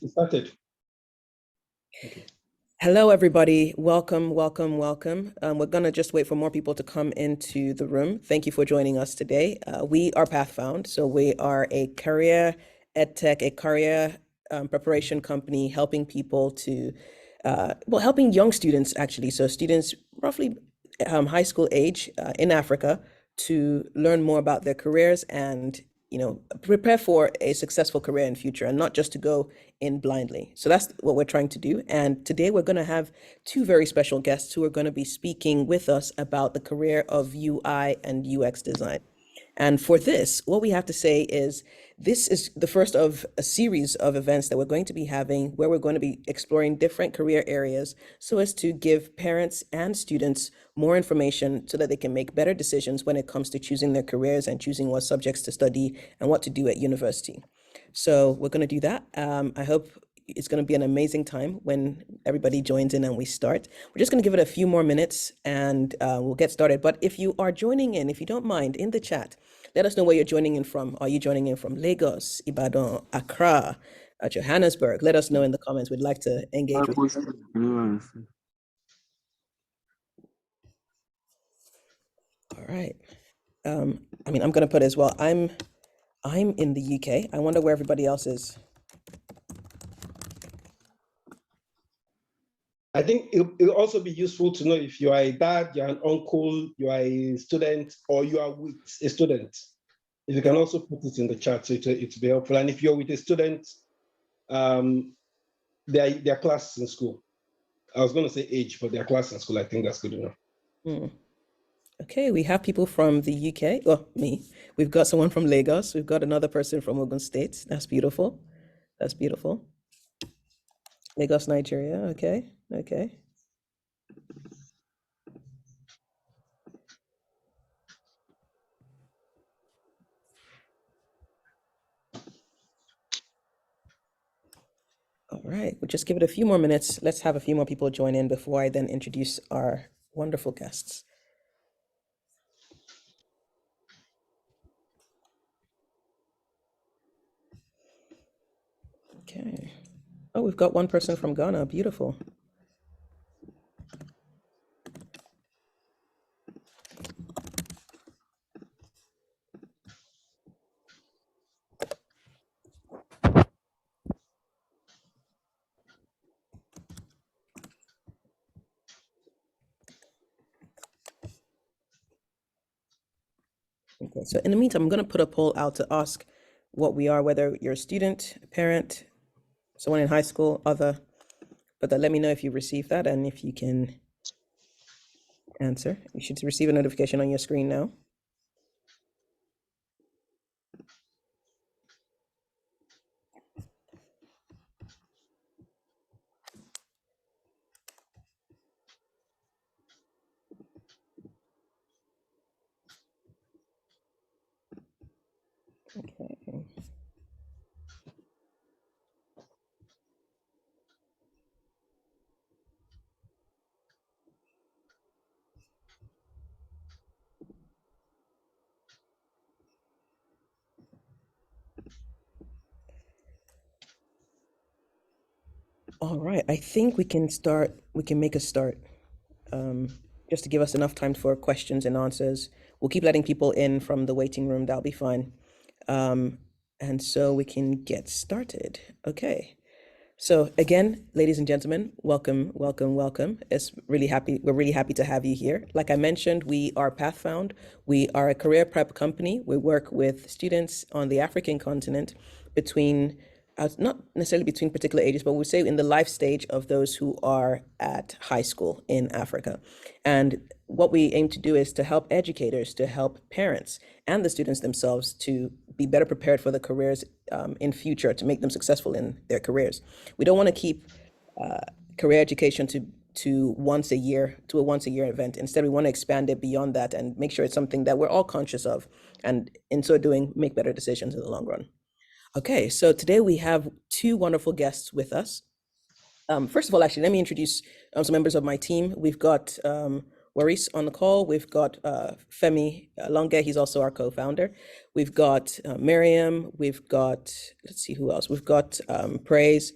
it started. Okay. Hello, everybody. Welcome, welcome, welcome. We're going to just wait for more people to come into the room. Thank you for joining us today. We are Pathfound, so we are a career edtech, a career preparation company helping people to, helping young students actually, so students roughly high school age in Africa to learn more about their careers and prepare for a successful career in future and not just to go in blindly. So that's what we're trying to do. And today we're going to have two very special guests who are going to be speaking with us about the career of UI and UX design. And for this, what we have to say is this is the first of a series of events that we're going to be having where we're going to be exploring different career areas so as to give parents and students more information so that they can make better decisions when it comes to choosing their careers and choosing what subjects to study and what to do at university. So we're going to do that. I hope it's going to be an amazing time when everybody joins in and we start. We're just going to give it a few more minutes and we'll get started. But if you are joining in, if you don't mind, in the chat, let us know where you're joining in from. Are you joining in from Lagos, Ibadan, Accra, Johannesburg? Let us know in the comments. We'd like to engage with you. All right. I'm going to put as well, I'm in the UK. I wonder where everybody else is. I think it'll also be useful to know if you are a dad, you're an uncle, you are a student, or you are with a student. If you can also put it in the chat, so it'll be helpful. And if you're with a student, their classes in school. I was going to say age, but their class in school, I think that's good enough. Okay, we have people from the UK. Well, me. We've got someone from Lagos. We've got another person from Ogun State. That's beautiful. That's beautiful. Lagos, Nigeria. Okay, okay. All right, we'll just give it a few more minutes. Let's have a few more people join in before I then introduce our wonderful guests. Okay. Oh, we've got one person from Ghana. Beautiful. Okay, so in the meantime, I'm going to put a poll out to ask what we are, whether you're a student, a parent, someone in high school, other, but let me know if you received that and if you can answer. You should receive a notification on your screen now. Okay. All right, I think we can start, we can make a start. Just to give us enough time for questions and answers. We'll keep letting people in from the waiting room, that'll be fine. And so we can get started. Okay. So again, ladies and gentlemen, welcome, welcome, welcome. We're really happy to have you here. Like I mentioned, we are Pathfound. We are a career prep company. We work with students on the African continent between, not necessarily between particular ages, but we say in the life stage of those who are at high school in Africa. And what we aim to do is to help educators, to help parents and the students themselves to be better prepared for the careers in future, to make them successful in their careers. We don't want to keep career education to a once a year event. Instead, we want to expand it beyond that and make sure it's something that we're all conscious of, and in so doing, make better decisions in the long run. Okay, so today we have two wonderful guests with us. First of all, actually, let me introduce some members of my team. We've got Waris on the call. We've got Femi Longe. He's also our co-founder. We've got Miriam. We've got, let's see who else. We've got Praise.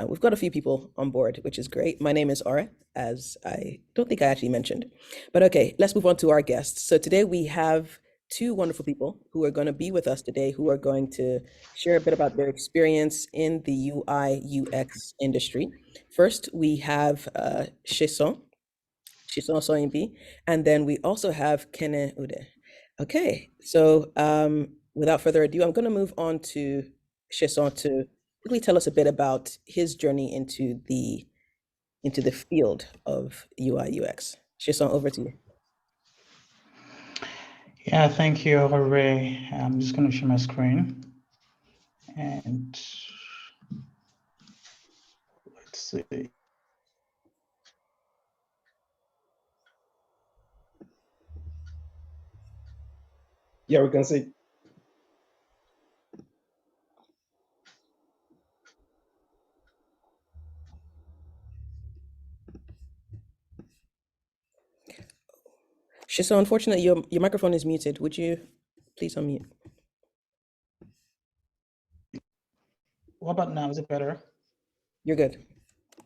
We've got a few people on board, which is great. My name is Aura, as I don't think I actually mentioned. But okay, let's move on to our guests. So today we have two wonderful people who are going to be with us today, who are going to share a bit about their experience in the UI UX industry. First, we have Sesan Soyinbi, and then we also have Kene Ude. Okay, so without further ado, I'm going to move on to Sesan to quickly tell us a bit about his journey into the field of UI UX. Sesan, over to you. Yeah, thank you, Ray. I'm just going to share my screen. And let's see. Yeah, we can see. Sesan, unfortunately, your microphone is muted. Would you please unmute? What about now? Is it better? You're good.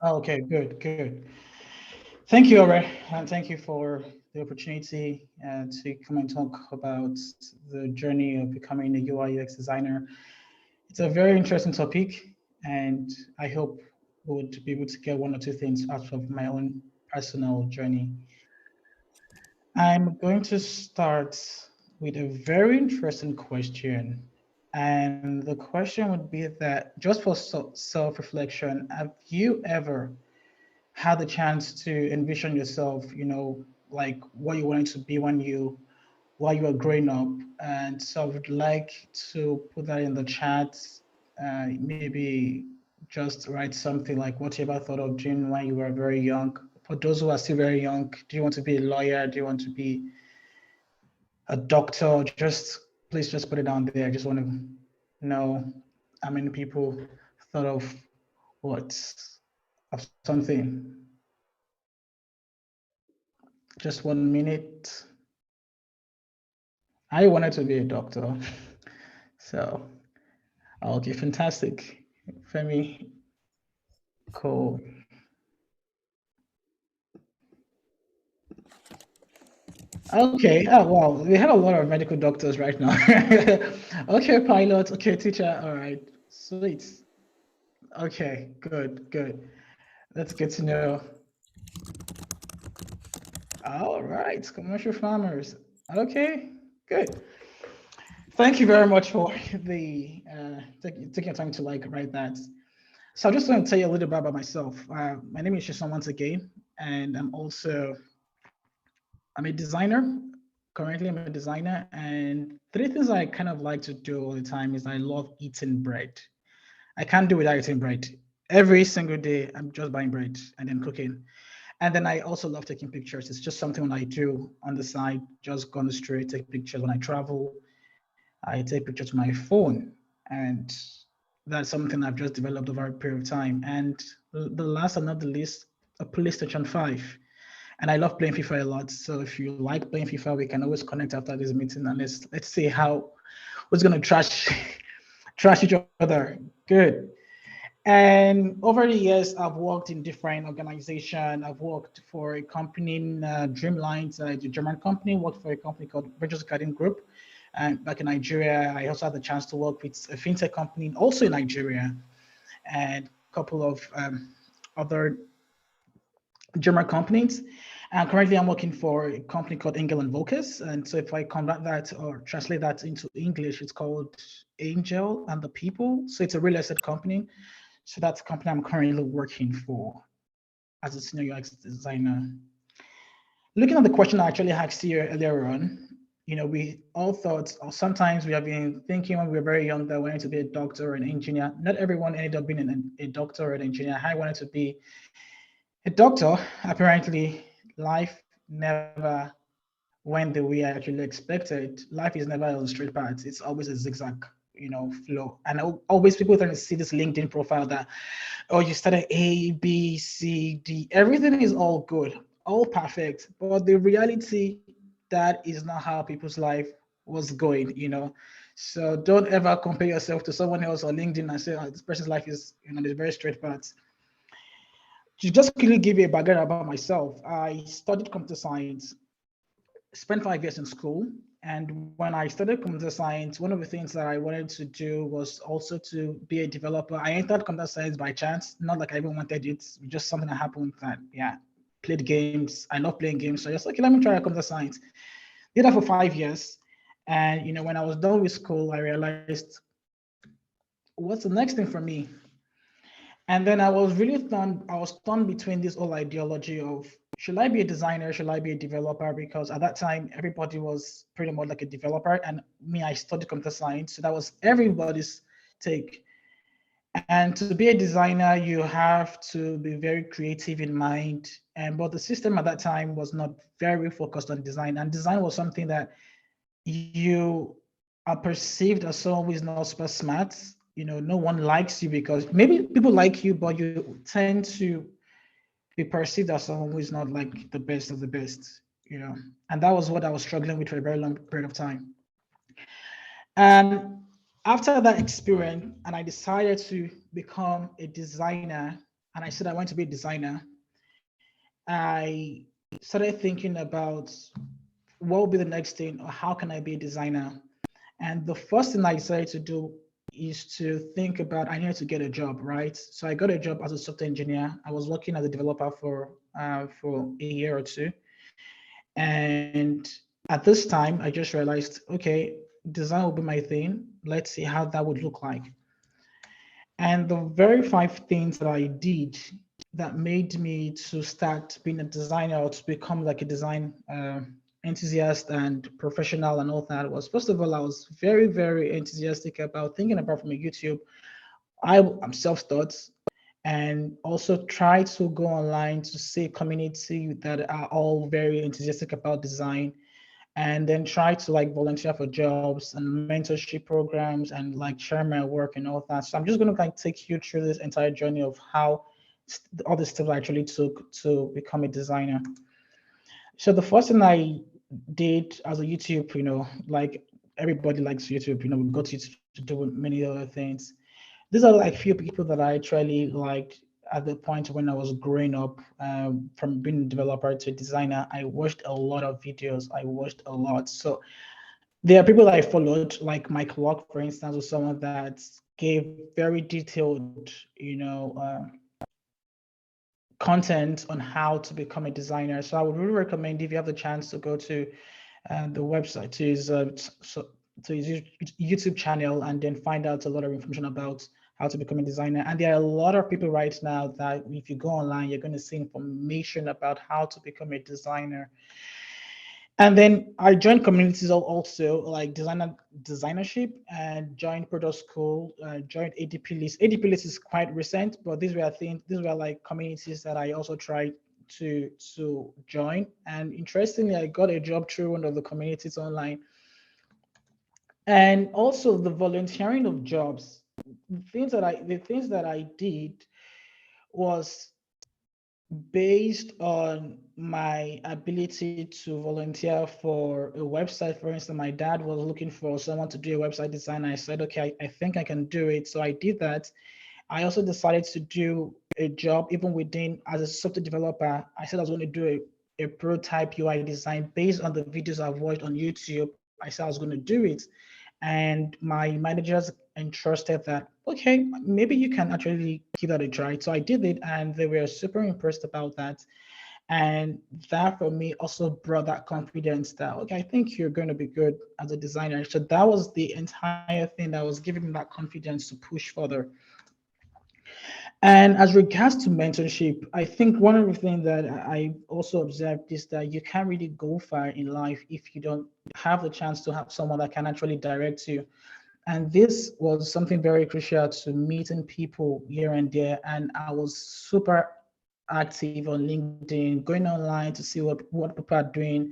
Oh, okay, good, good. Thank you, Ray, and thank you for the opportunity to come and talk about the journey of becoming a UI UX designer. It's a very interesting topic, and I hope would be able to get one or two things out of my own personal journey. I'm going to start with a very interesting question. And the question would be that, just for self-reflection, have you ever had the chance to envision yourself, like what you wanted to be while you were growing up? And so I would like to put that in the chat. Maybe just write something like what you ever thought of doing when you were very young. For those who are still very young, do you want to be a lawyer? Do you want to be a doctor? Please just put it down there. I just want to know how many people thought of something. Just 1 minute. I wanted to be a doctor. So, okay, fantastic. Femi, cool. Okay, oh, wow, we have a lot of medical doctors right now. Okay, pilot, okay, teacher, all right, sweet. Okay, good, good. That's good to know. All right, commercial farmers. Okay, good. Thank you very much for the taking your time to write that. So I'm just going to tell you a little bit about myself. My name is Sesan once again, and I'm a designer. Currently, I'm a designer, and three things I kind of like to do all the time is I love eating bread. I can't do without eating bread. Every single day, I'm just buying bread and then cooking. And then I also love taking pictures. It's just something I do on the side, just go on the street, take pictures when I travel. I take pictures with my phone, and that's something I've just developed over a period of time. And the last and not the least, a PlayStation 5. And I love playing FIFA a lot. So if you like playing FIFA, we can always connect after this meeting and let's see who's gonna trash each other. Good. And over the years, I've worked in different organizations. I've worked for a company in Dreamlines, a German company, worked for a company called Ventures Garden Group. And back in Nigeria, I also had the chance to work with a fintech company also in Nigeria, and a couple of other German companies. And currently I'm working for a company called Angel and Vocus. And so if I convert that or translate that into English, it's called Angel and the People. So it's a real estate company. So that's the company I'm currently working for as a senior UX designer. Looking at the question I actually asked you earlier on, we all thought, or sometimes we have been thinking when we were very young that we wanted to be a doctor or an engineer. Not everyone ended up being a doctor or an engineer. I wanted to be a doctor. Apparently, life never went the way I actually expected. Life is never a straight path. It's always a zigzag, flow. And always people trying to see this LinkedIn profile that, oh, you started A, B, C, D. Everything is all good all perfect, but the reality, that is not how people's life was going, So don't ever compare yourself to someone else on LinkedIn and say, oh, this person's life is, there's very straight paths. To just quickly give you a background about myself, I studied computer science, spent 5 years in school. And when I studied computer science, one of the things that I wanted to do was also to be a developer. I entered computer science by chance, not like I even wanted it, just something that happened that, played games. I love playing games. So I just like, okay, let me try computer science. Did that for 5 years. And, when I was done with school, I realized, what's the next thing for me? And then I was really torn between this whole ideology of, should I be a designer? Should I be a developer? Because at that time, everybody was pretty much like a developer. And me, I studied computer science. So that was everybody's take. And to be a designer, you have to be very creative in mind. But the system at that time was not very focused on design. And design was something that you are perceived as someone who is not super smart. No one likes you because maybe people like you, but you tend to be perceived as someone who is not like the best of the best, And that was what I was struggling with for a very long period of time. And after that experience, and I decided to become a designer, and I said I want to be a designer, I started thinking about what will be the next thing, or how can I be a designer? And the first thing I decided to do is to think about, I needed to get a job, right? So I got a job as a software engineer. I was working as a developer for a year or two. And at this time, I just realized, okay, design will be my thing. Let's see how that would look like. And the very 5 things that I did that made me to start being a designer, or to become like a design enthusiast and professional and all that, was, first of all, I was very, very enthusiastic about thinking about from a YouTube. I'm self-taught, and also try to go online to see a community that are all very enthusiastic about design, and then try to like volunteer for jobs and mentorship programs and like share my work and all that. So I'm just going to like take you through this entire journey of how all the steps I actually took to become a designer. So the first thing I did as a YouTube, like everybody likes YouTube, we got YouTube to do many other things. These are like few people that I actually liked at the point when I was growing up, from being a developer to a designer. I watched a lot of videos. I watched a lot. So there are people that I followed, like Mike Locke, for instance, was someone that gave very detailed, content on how to become a designer. So I would really recommend, if you have the chance, to go to the website, to his YouTube channel, and then find out a lot of information about how to become a designer. And there are a lot of people right now that if you go online, you're going to see information about how to become a designer. And then I joined communities also, like designership, and joined product school, joined ADP list. ADP list is quite recent, but these were like communities that I also tried to join. And interestingly, I got a job through one of the communities online. And also the volunteering of jobs, the things that I did was based on my ability to volunteer for a website. For instance, my dad was looking for someone to do a website design. I said, okay, I think I can do it. So I did that. I also decided to do a job even within, as a software developer. I said I was going to do a prototype UI design based on the videos I've watched on YouTube. I said I was going to do it. And my managers entrusted that, okay, maybe you can actually give that a try. So I did it, and they were super impressed about that. And that for me also brought that confidence that, okay, I think you're going to be good as a designer. So that was the entire thing that was giving me that confidence to push further. And as regards to mentorship, I think one of the things that I also observed is that you can't really go far in life if you don't have the chance to have someone that can actually direct you. And this was something very crucial to meeting people here and there. And I was super active on LinkedIn, going online to see what people are doing,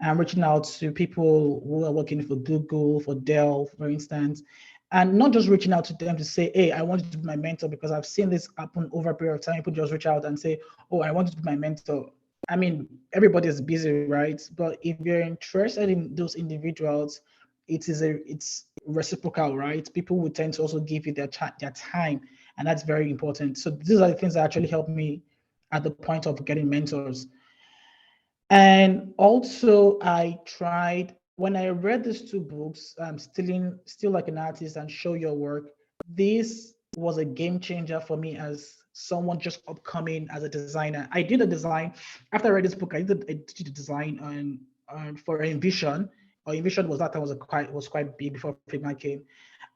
and reaching out to people who are working for Google, for Dell, for instance. And not just reaching out to them to say, hey, I want you to be my mentor, because I've seen this happen over a period of time. People just reach out and say, oh, I want you to be my mentor. I mean, everybody is busy, right? But if you're interested in those individuals, it's reciprocal, right? People will tend to also give you their time, and that's very important. So these are the things that actually help me at the point of getting mentors. And also, I tried when I read these two books, Still Like an Artist and Show Your Work. This was a game changer for me as someone just upcoming as a designer. I did a design after I read this book. I did a design for Envision. Or Envision was that time was quite big before Figma came.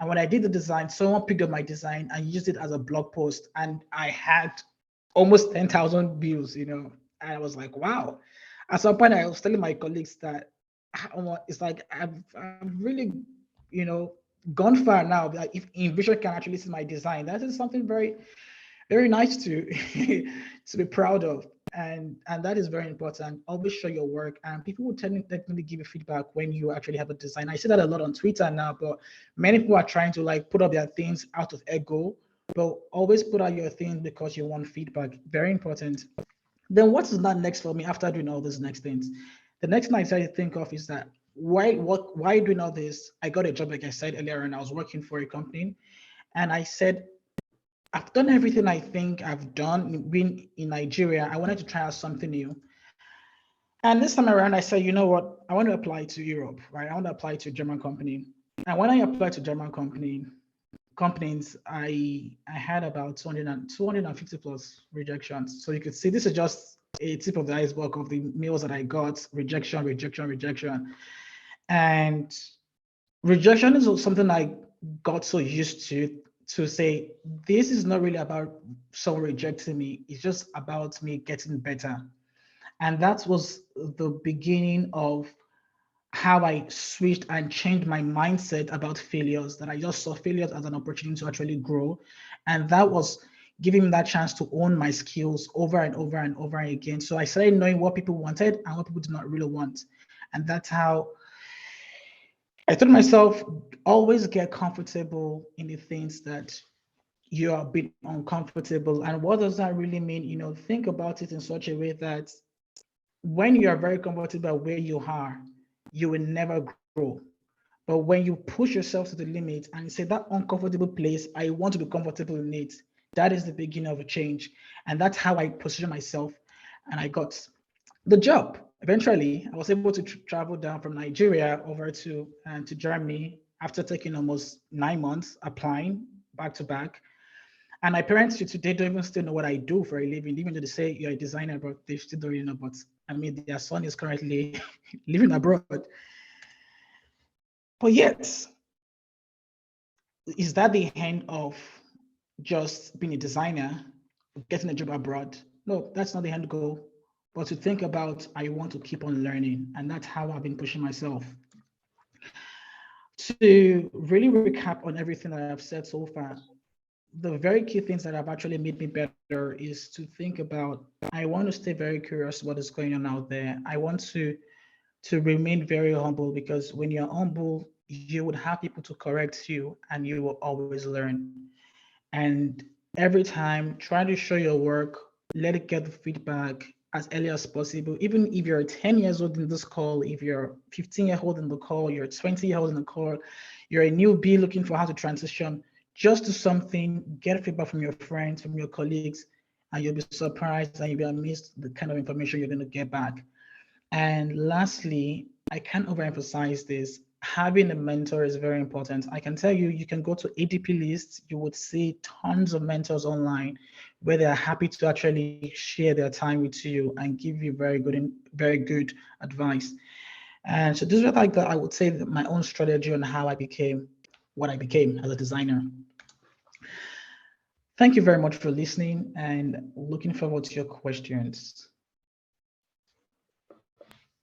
And when I did the design, someone picked up my design and used it as a blog post, and I had almost 10,000 views. And I was like, wow. At some point, I was telling my colleagues that it's like I've really, gone far now. Like if Envision can actually see my design, that is something very, very nice to to be proud of. And that is very important. Always show your work, and people will definitely give you feedback when you actually have a design. I see that a lot on Twitter now, but many people are trying to like put up their things out of ego, but always put out your thing because you want feedback. Very important. Then what is not next for me after doing all these next things? The next thing I started to think of is that why doing all this? I got a job, like I said earlier, and I was working for a company, and I said, I've done everything I think I've done being in Nigeria. I wanted to try out something new. And this time around, I said, you know what? I want to apply to Europe, right? I want to apply to a German company. And when I applied to German companies, I had about 250 plus rejections. So you could see this is just a tip of the iceberg of the mails that I got: rejection, rejection, rejection. And rejection is something I got so used to say, this is not really about someone rejecting me. It's just about me getting better. And that was the beginning of how I switched and changed my mindset about failures, that I just saw failures as an opportunity to actually grow. And that was giving me that chance to own my skills over and over and over again. So I started knowing what people wanted and what people did not really want. And that's how I told myself, always get comfortable in the things that you are a bit uncomfortable. And what does that really mean? Think about it in such a way that when you are very comfortable where you are, you will never grow. But when you push yourself to the limit and say that uncomfortable place, I want to be comfortable in it, that is the beginning of a change. And that's how I position myself. And I got the job. Eventually, I was able to travel down from Nigeria over to Germany after taking almost 9 months applying back to back. And my parents today don't even still know what I do for a living, even though they say you're a designer, but they still don't really know. But I mean, their son is currently living abroad. But yet, is that the end of just being a designer, getting a job abroad? No, that's not the end goal. But to think about, I want to keep on learning. And that's how I've been pushing myself. To really recap on everything that I've said so far, the very key things that have actually made me better is to think about, I want to stay very curious what is going on out there. I want to remain very humble, because when you're humble, you would have people to correct you and you will always learn. And every time, try to show your work, let it get the feedback as early as possible. Even if you're 10 years old in this call, if you're 15 years old in the call, you're 20 years old in the call, you're a newbie looking for how to transition, just do something, get feedback from your friends, from your colleagues, and you'll be surprised and you'll be amazed the kind of information you're going to get back. And lastly, I can't overemphasize this. Having a mentor is very important. I can tell you, you can go to ADP lists, you would see tons of mentors online where they are happy to actually share their time with you and give you very good advice. And so this is like I would say that my own strategy on how I became what I became as a designer. Thank you very much for listening and looking forward to your questions.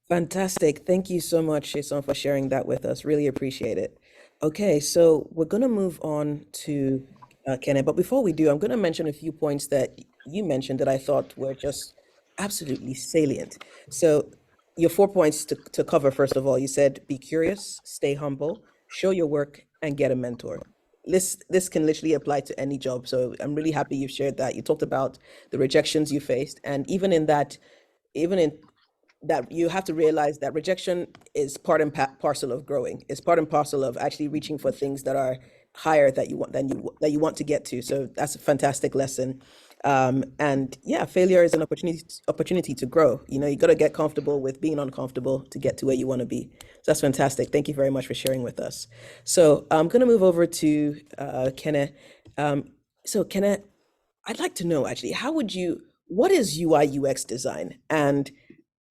Fantastic. Thank you so much, Sesan, for sharing that with us. Really appreciate it. Okay, so we're going to move on to Kene. But before we do, I'm going to mention a few points that you mentioned that I thought were just absolutely salient. So your 4 points to cover, first of all, you said be curious, stay humble, show your work, and get a mentor. This can literally apply to any job. So I'm really happy you've shared that. You talked about the rejections you faced, and even in that, even in that, you have to realize that rejection is part and parcel of growing. It's part and parcel of actually reaching for things that are higher that you want that you want to get to. So that's a fantastic lesson. And yeah, failure is an opportunity to grow. You know, you got to get comfortable with being uncomfortable to get to where you want to be. So that's fantastic. Thank you very much for sharing with us. So I'm going to move over to Kene. So Kene, I'd like to know actually, what is UI UX design, and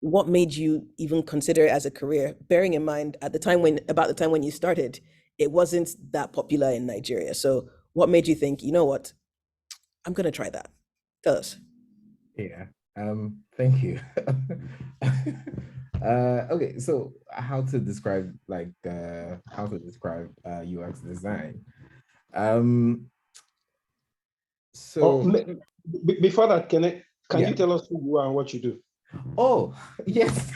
what made you even consider it as a career, bearing in mind at the time about the time when you started, it wasn't that popular in Nigeria. So what made you think, you know what, I'm gonna try that? Tell us. Yeah. Thank you. Okay, so how to describe UX design? Oh, So before that, can yeah. you tell us who you are and what you do? Oh, yes.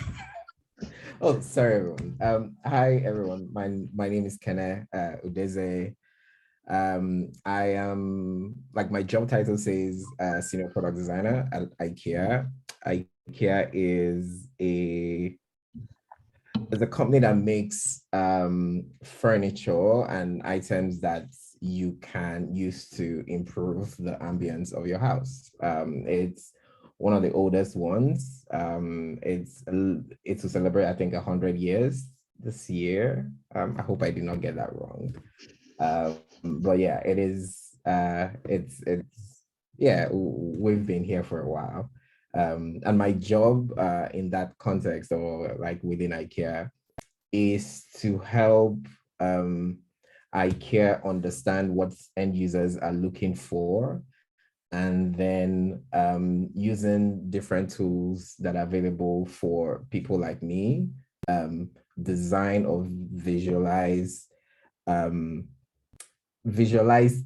Oh, sorry, everyone. Hi, everyone. My name is Kene Udeze. I am, like my job title says, senior product designer at IKEA. IKEA is a company that makes furniture and items that you can use to improve the ambience of your house. It's one of the oldest ones. It's to celebrate, I think, 100 years this year. I hope I did not get that wrong. But yeah, it is. Yeah, we've been here for a while. And my job in that context, or like within IKEA, is to help IKEA understand what end users are looking for, and then using different tools that are available for people like me, design or visualize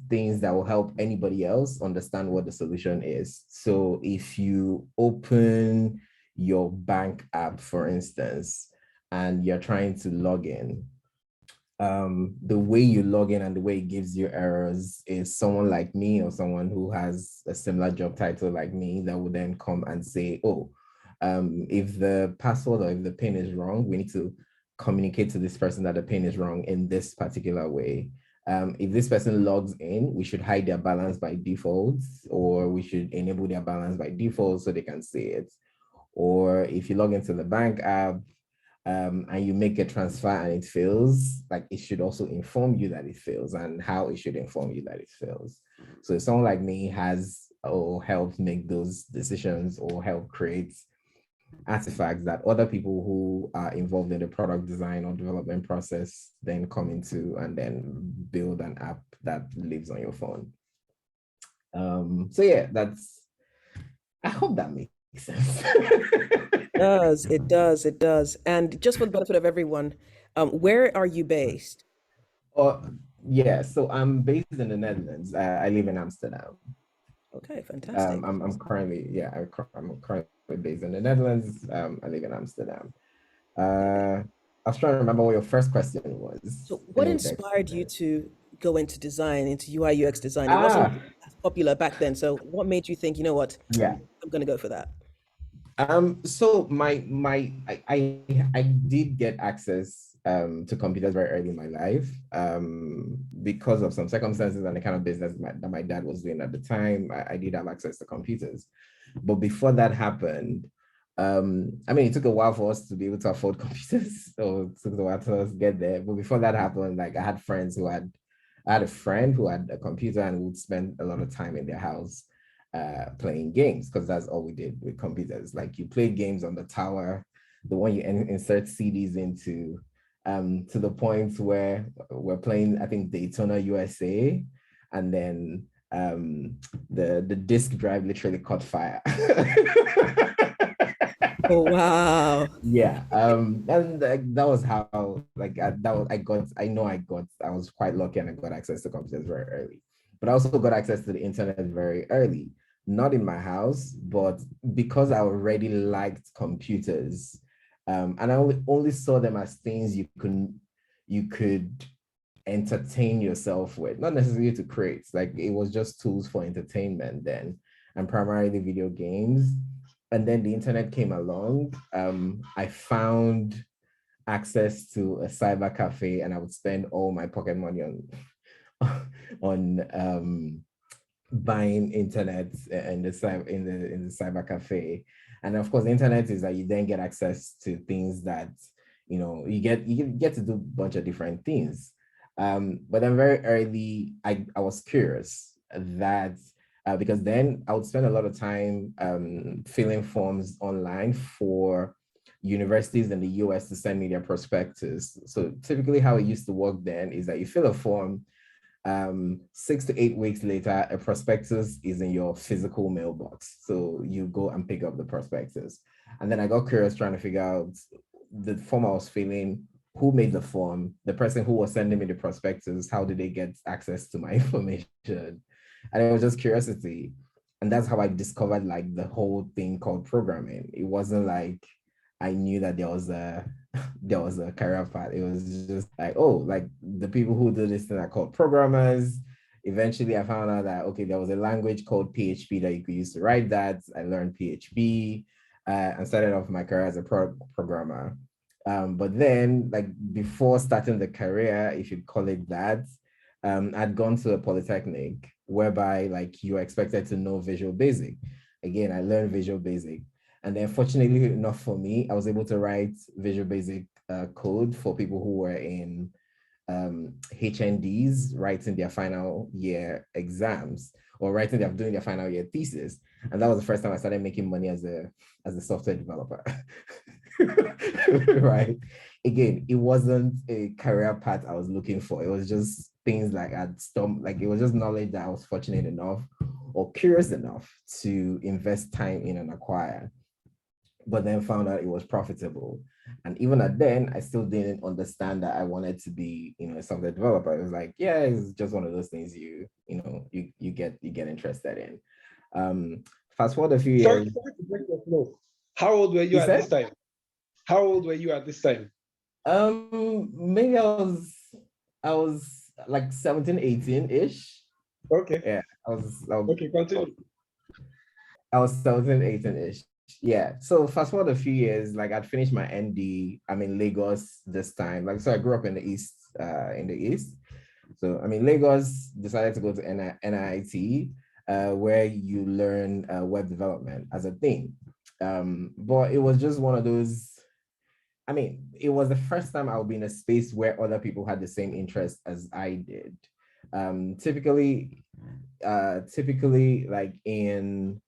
things that will help anybody else understand what the solution is. So if you open your bank app, for instance, and you're trying to log in, the way you log in and the way it gives you errors is someone like me or someone who has a similar job title like me that would then come and say, oh, if the password or if the PIN is wrong, we need to communicate to this person that the PIN is wrong in this particular way. If this person logs in, we should hide their balance by default, or we should enable their balance by default so they can see it. Or if you log into the bank app and you make a transfer and it fails, like it should also inform you that it fails and how it should inform you that it fails. So if someone like me has or helped make those decisions or help create artifacts that other people who are involved in the product design or development process then come into and then build an app that lives on your phone. So yeah, I hope that makes sense. It does. And just for the benefit of everyone, where are you based? Yeah, so I'm based in the Netherlands. I live in Amsterdam. Okay, fantastic. I'm currently based in the Netherlands. I live in Amsterdam. I was trying to remember what your first question was. So what inspired you to go into design, into UI UX design? It wasn't as popular back then. So what made you think, you know what, yeah, I'm gonna go for that? So I did get access to computers very early in my life because of some circumstances and the kind of business that my dad was doing at the time. I did have access to computers, but before that happened, I mean, it took a while for us to be able to afford computers, so it took a while for us to get there. But before that happened, like I had a friend who had a computer and would spend a lot of time in their house playing games, because that's all we did with computers. Like you play games on the tower, the one you insert CDs into, to the point where we're playing, I think, Daytona USA, and then the disk drive literally caught fire. Oh, wow. Yeah, and that was how, like, I was quite lucky and I got access to computers very early. But I also got access to the internet very early, not in my house, but because I already liked computers, and I only saw them as things you could entertain yourself with, not necessarily to create. Like it was just tools for entertainment then, and primarily video games. and then the internet came along. I found access to a cyber cafe, and I would spend all my pocket money on on buying internet in the cyber cafe. And of course, the internet is that you then get access to things that you get to do a bunch of different things. But then very early, I was curious that because then I would spend a lot of time filling forms online for universities in the US to send me their prospectus. So typically how it used to work then is that you fill a form, 6 to 8 weeks later, a prospectus is in your physical mailbox. So you go and pick up the prospectus. And then I got curious trying to figure out the form I was filling, who made the form, the person who was sending me the prospectus, how did they get access to my information? And it was just curiosity. And that's how I discovered like the whole thing called programming. It wasn't like I knew that there was a career path. It was just like, oh, like the people who do this thing are called programmers. Eventually I found out that, okay, there was a language called PHP that you could use to write that. I learned PHP and started off my career as a programmer. But then, like before starting the career, if you call it that, I'd gone to a polytechnic whereby like you are expected to know Visual Basic. Again, I learned Visual Basic. And then fortunately enough for me, I was able to write Visual Basic code for people who were in HNDs, writing their final year exams or doing their final year thesis. And that was the first time I started making money as a software developer. Right. Again, it wasn't a career path I was looking for. It was just things like it was just knowledge that I was fortunate enough or curious enough to invest time in and acquire, but then found out it was profitable. And even at then, I still didn't understand that I wanted to be, a software developer. It was like, yeah, it's just one of those things you get interested in. Fast forward a few years. Sorry to break your flow. How old were you at this time? How old were you at this time? Maybe I was like 17, 18-ish. Okay. Yeah, okay, continue. I was 17, 18-ish. Yeah. So fast forward a few years, like I'd finished my ND. I'm in Lagos this time. Like, so I grew up in the East, So, Lagos, decided to go to NIT, where you learn web development as a thing. But it was just one of those, it was the first time I would be in a space where other people had the same interest as I did. Typically, like in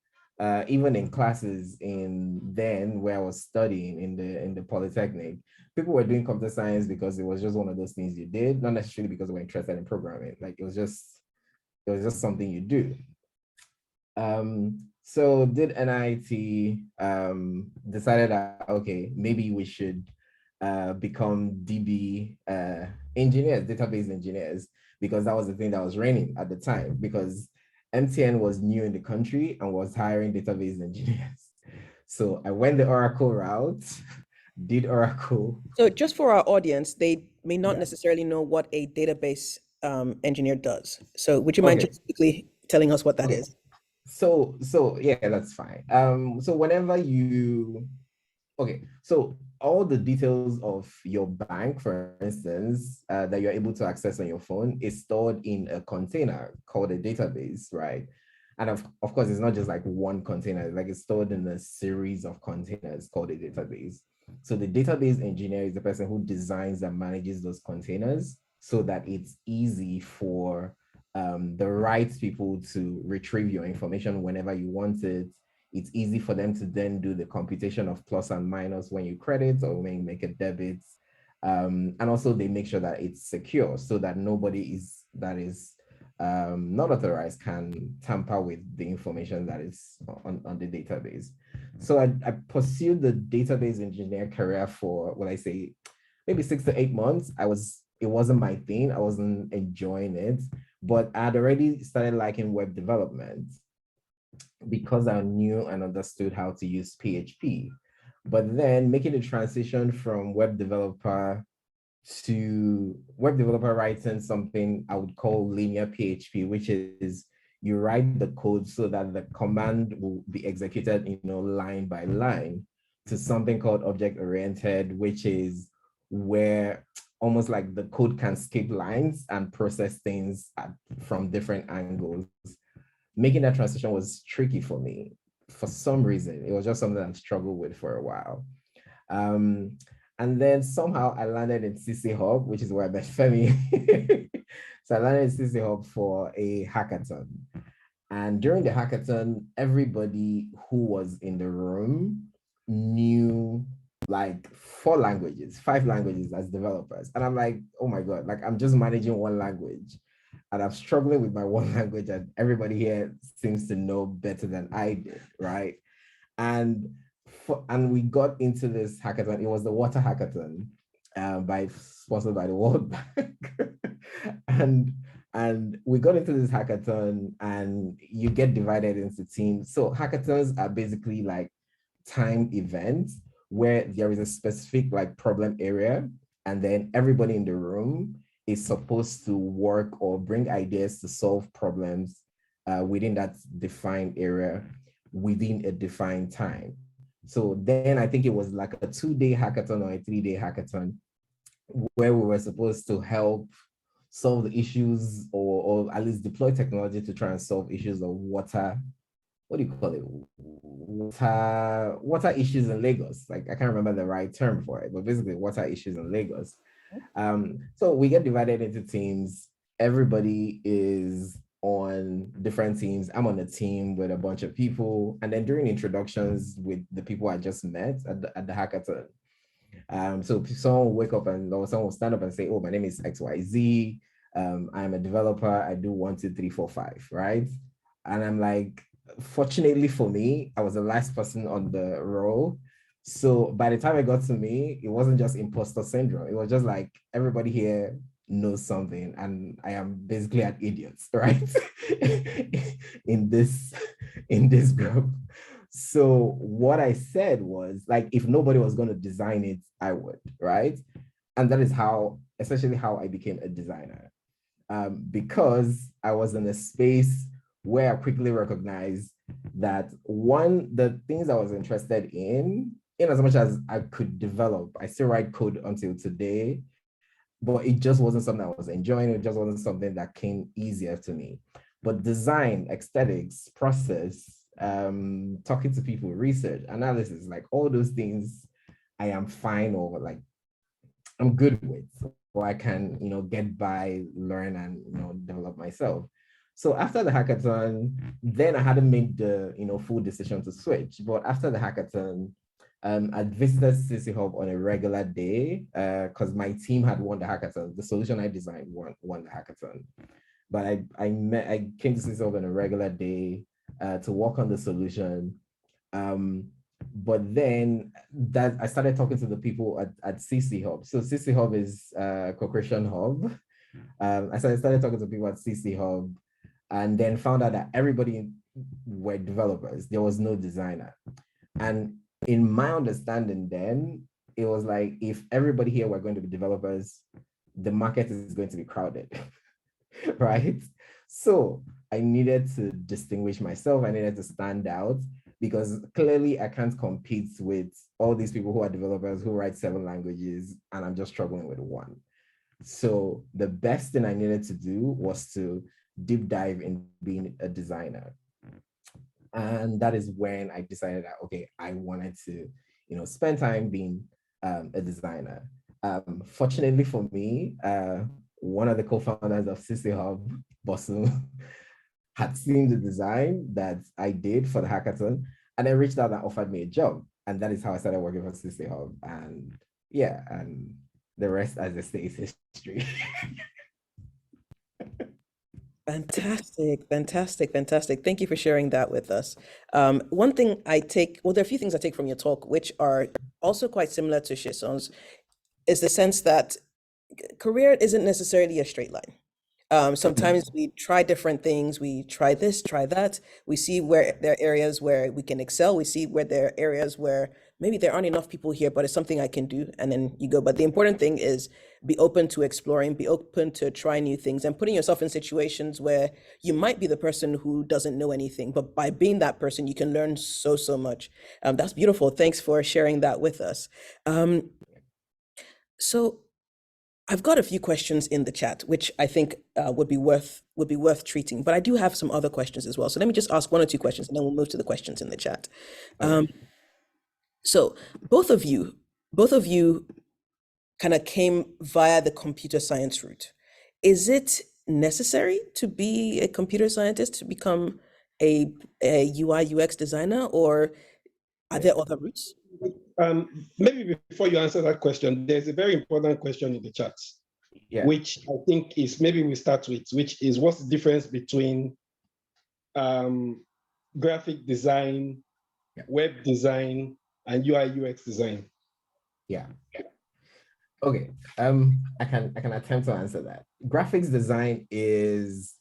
even in classes then where I was studying in the polytechnic, people were doing computer science because it was just one of those things you did, not necessarily because they were interested in programming. Like it was just something you do. So did NIT, decided that, okay, maybe we should become DB engineers, database engineers, because that was the thing that was reigning at the time, because MTN was new in the country and was hiring database engineers. So I went the Oracle route, did Oracle. So just for our audience, they may not necessarily know what a database engineer does. So would you mind just quickly telling us what that is? So yeah, that's fine. So whenever so all the details of your bank, for instance, that you're able to access on your phone is stored in a container called a database, right? And of course, it's not just like one container, like it's stored in a series of containers called a database. So the database engineer is the person who designs and manages those containers so that it's easy for the right people to retrieve your information whenever you want it. It's easy for them to then do the computation of plus and minus when you credit or when you make a debit. And also they make sure that it's secure so that nobody that is not authorized can tamper with the information that is on the database. So I pursued the database engineer career for, maybe 6 to 8 months. It wasn't my thing. I wasn't enjoying it, but I'd already started liking web development because I knew and understood how to use PHP. But then making the transition from web developer writing something I would call linear PHP, which is you write the code so that the command will be executed, line by line, to something called object-oriented, which is where almost like the code can skip lines and process things from different angles. Making that transition was tricky for me. For some reason, it was just something I struggled with for a while. And then somehow I landed in CC Hub, which is where I met Femi. So I landed in CC Hub for a hackathon. And during the hackathon, everybody who was in the room knew like 5 languages as developers. And I'm like, oh my God, like I'm just managing one language. And I'm struggling with my one language, and everybody here seems to know better than I did, right? And we got into this hackathon. It was the water hackathon, sponsored by the World Bank. and we got into this hackathon, and you get divided into teams. So hackathons are basically like timed events where there is a specific like problem area, and then everybody in the room is supposed to work or bring ideas to solve problems within that defined area within a defined time. So then I think it was like a 2-day hackathon or a 3-day hackathon where we were supposed to help solve the issues, or at least deploy technology to try and solve issues of water. What do you call it? Water issues in Lagos. Like I can't remember the right term for it, but basically water issues in Lagos. So we get divided into teams. Everybody is on different teams. I'm on a team with a bunch of people. And then during introductions with the people I just met at the hackathon, so someone will wake up or someone will stand up and say, oh, my name is XYZ. I'm a developer. I do 1, 2, 3, 4, 5, right? And I'm like, fortunately for me, I was the last person on the roll. So by the time it got to me, it wasn't just imposter syndrome. It was just like everybody here knows something, and I am basically an idiot, right? in this group. So what I said was like, if nobody was going to design it, I would, right? And that is essentially how I became a designer. Because I was in a space where I quickly recognized that the things I was interested in as much as I could develop, I still write code until today, but it just wasn't something I was enjoying. It just wasn't something that came easier to me. But design, aesthetics, process, talking to people, research, analysis, like all those things I am fine, or like I'm good with, or I can, get by, learn, and, develop myself. So after the hackathon, then I hadn't made the, full decision to switch. But after the hackathon, I visited CC Hub on a regular day because my team had won the hackathon. The solution I designed won the hackathon. But I came to CC Hub on a regular day to work on the solution. But then that I started talking to the people at CC Hub. So CC Hub is co-creation hub. I started talking to people at CC Hub, and then found out that everybody were developers. There was no designer. And in my understanding then, it was like, if everybody here were going to be developers, the market is going to be crowded, right? So I needed to distinguish myself. I needed to stand out, because clearly I can't compete with all these people who are developers who write 7 languages, and I'm just struggling with 1. So the best thing I needed to do was to deep dive in being a designer. And that is when I decided that, okay, I wanted to, spend time being a designer. Fortunately for me, one of the co-founders of CC Hub, Bosu, had seen the design that I did for the hackathon, and then reached out and offered me a job. And that is how I started working for CC Hub. And yeah, and the rest, as they say, is history. Fantastic. Thank you for sharing that with us. One thing there are a few things I take from your talk, which are also quite similar to Seson's, is the sense that career isn't necessarily a straight line. Sometimes we try different things. We try this, try that. We see where there are areas where we can excel. We see where there are areas where maybe there aren't enough people here, but it's something I can do. And then you go. But the important thing is be open to exploring, be open to try new things and putting yourself in situations where you might be the person who doesn't know anything. But by being that person, you can learn so, so much. That's beautiful. Thanks for sharing that with us. So I've got a few questions in the chat, which I think would be worth treating. But I do have some other questions as well. So let me just ask one or two questions, and then we'll move to the questions in the chat. So both of you kind of came via the computer science route. Is it necessary to be a computer scientist to become a UI UX designer, or are there other routes? Maybe before you answer that question, there's a very important question in the chat, which I think is maybe we start with, which is what's the difference between graphic design, web design, and UI UX design? Yeah. Okay. I can attempt to answer that. Graphics design is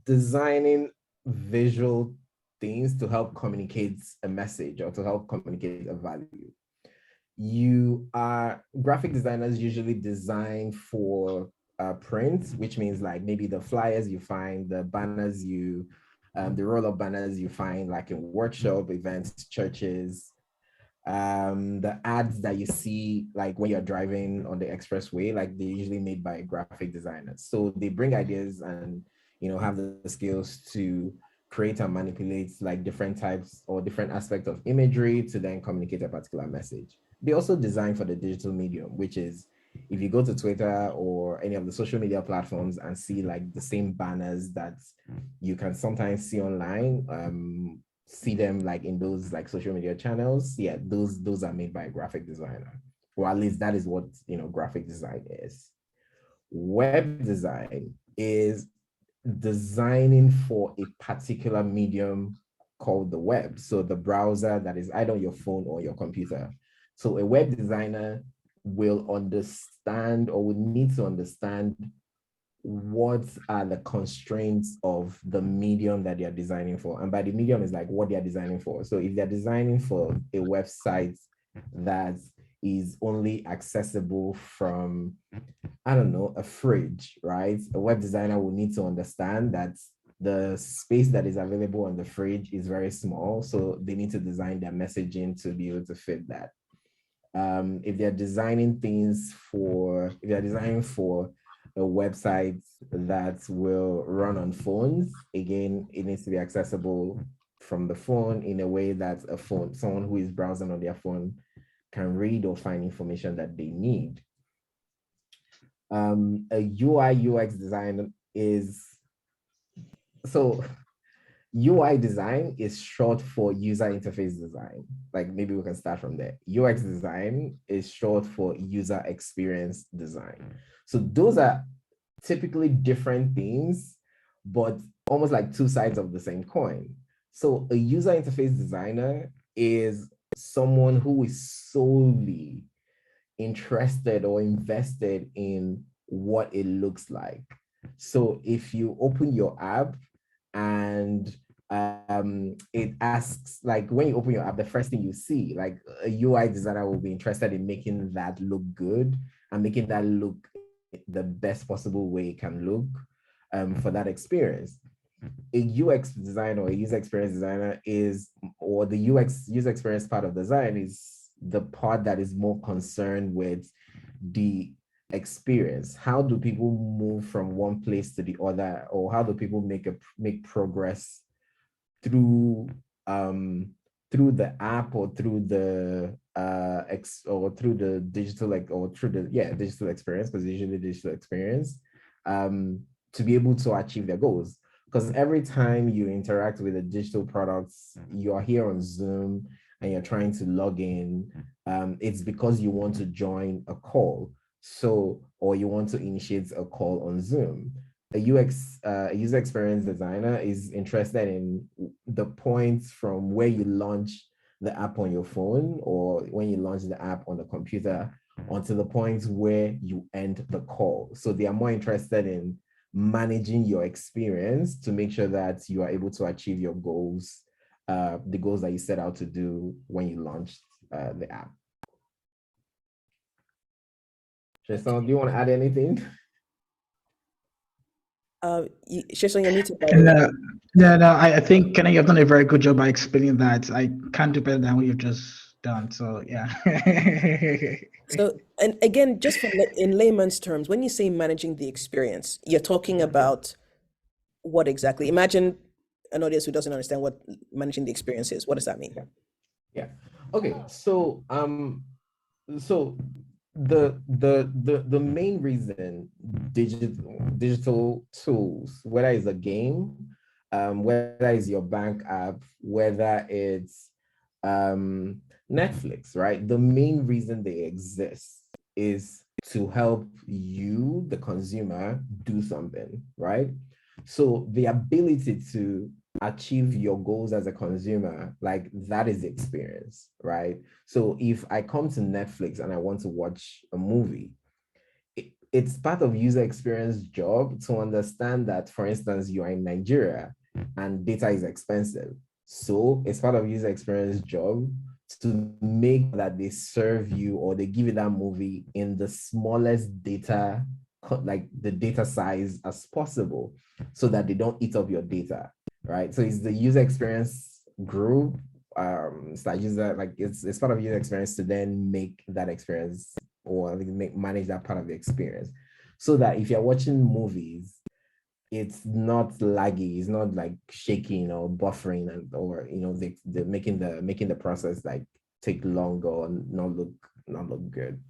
designing visual things to help communicate a message or to help communicate a value. Graphic designers usually design for print, which means like maybe the flyers you find, the banners the roll-up banners you find like in workshop, events, churches, the ads that you see like when you're driving on the expressway, like they're usually made by graphic designers. So they bring ideas and have the skills to create and manipulate like different types or different aspects of imagery to then communicate a particular message. They also design for the digital medium, which is if you go to Twitter or any of the social media platforms and see like the same banners that you can sometimes see online, see them like in those like social media channels, yeah, those are made by a graphic designer, or at least that is what graphic design is. Web design is designing for a particular medium called the web, so the browser that is either on your phone or your computer. So a web designer will understand or would need to understand what are the constraints of the medium that they're designing for. And by the medium is like what they're designing for. So if they're designing for a website that is only accessible from, I don't know, a fridge, right? A web designer will need to understand that the space that is available on the fridge is very small. So they need to design their messaging to be able to fit that. If they're designing for a website that will run on phones, again, it needs to be accessible from the phone in a way that someone who is browsing on their phone can read or find information that they need. A UI UX design UI design is short for user interface design. Like maybe we can start from there. UX design is short for user experience design. So those are typically different things, but almost like two sides of the same coin. So a user interface designer is someone who is solely interested or invested in what it looks like. So if you open your app and it asks, like when you open your app, the first thing you see, like a UI designer will be interested in making that look good and making that look the best possible way it can look for that experience. A UX designer or a user experience designer or the user experience part of design is the part that is more concerned with the experience. How do people move from one place to the other, or how do people make progress through the app or through the digital digital experience, because usually digital experience, to be able to achieve their goals. Because every time you interact with the digital products, you are here on Zoom and you're trying to log in, it's because you want to join a call. Or you want to initiate a call on Zoom. A user experience designer is interested in the points from where you launch the app on your phone or when you launch the app on the computer until the point where you end the call. So they are more interested in managing your experience to make sure that you are able to achieve your goals, the goals that you set out to do when you launched the app. Jason, do you want to add anything? Sesan, you're muted. No, I think Kenny, you've done a very good job by explaining that. I can't do better than what you've just done. So yeah. So, and again, just for in layman's terms, when you say managing the experience, you're talking about what exactly? Imagine an audience who doesn't understand what managing the experience is. What does that mean? Yeah. Okay. So so the main reason digital tools, whether it's a game, whether it's your bank app, whether it's Netflix, right? The main reason they exist is to help you, the consumer, do something, right? So the ability to achieve your goals as a consumer, like that is the experience, right? So if I come to Netflix and I want to watch a movie, it's part of user experience job to understand that, for instance, you are in Nigeria and data is expensive. So it's part of user experience job to make that they serve you or they give you that movie in the smallest data, like the data size as possible, so that they don't eat up your data, right? So it's the user experience group, it's like user, like it's part of user experience to then make that experience or manage that part of the experience, so that if you're watching movies, it's not laggy, it's not like shaking or buffering, and or they're making the process like take longer or not look good.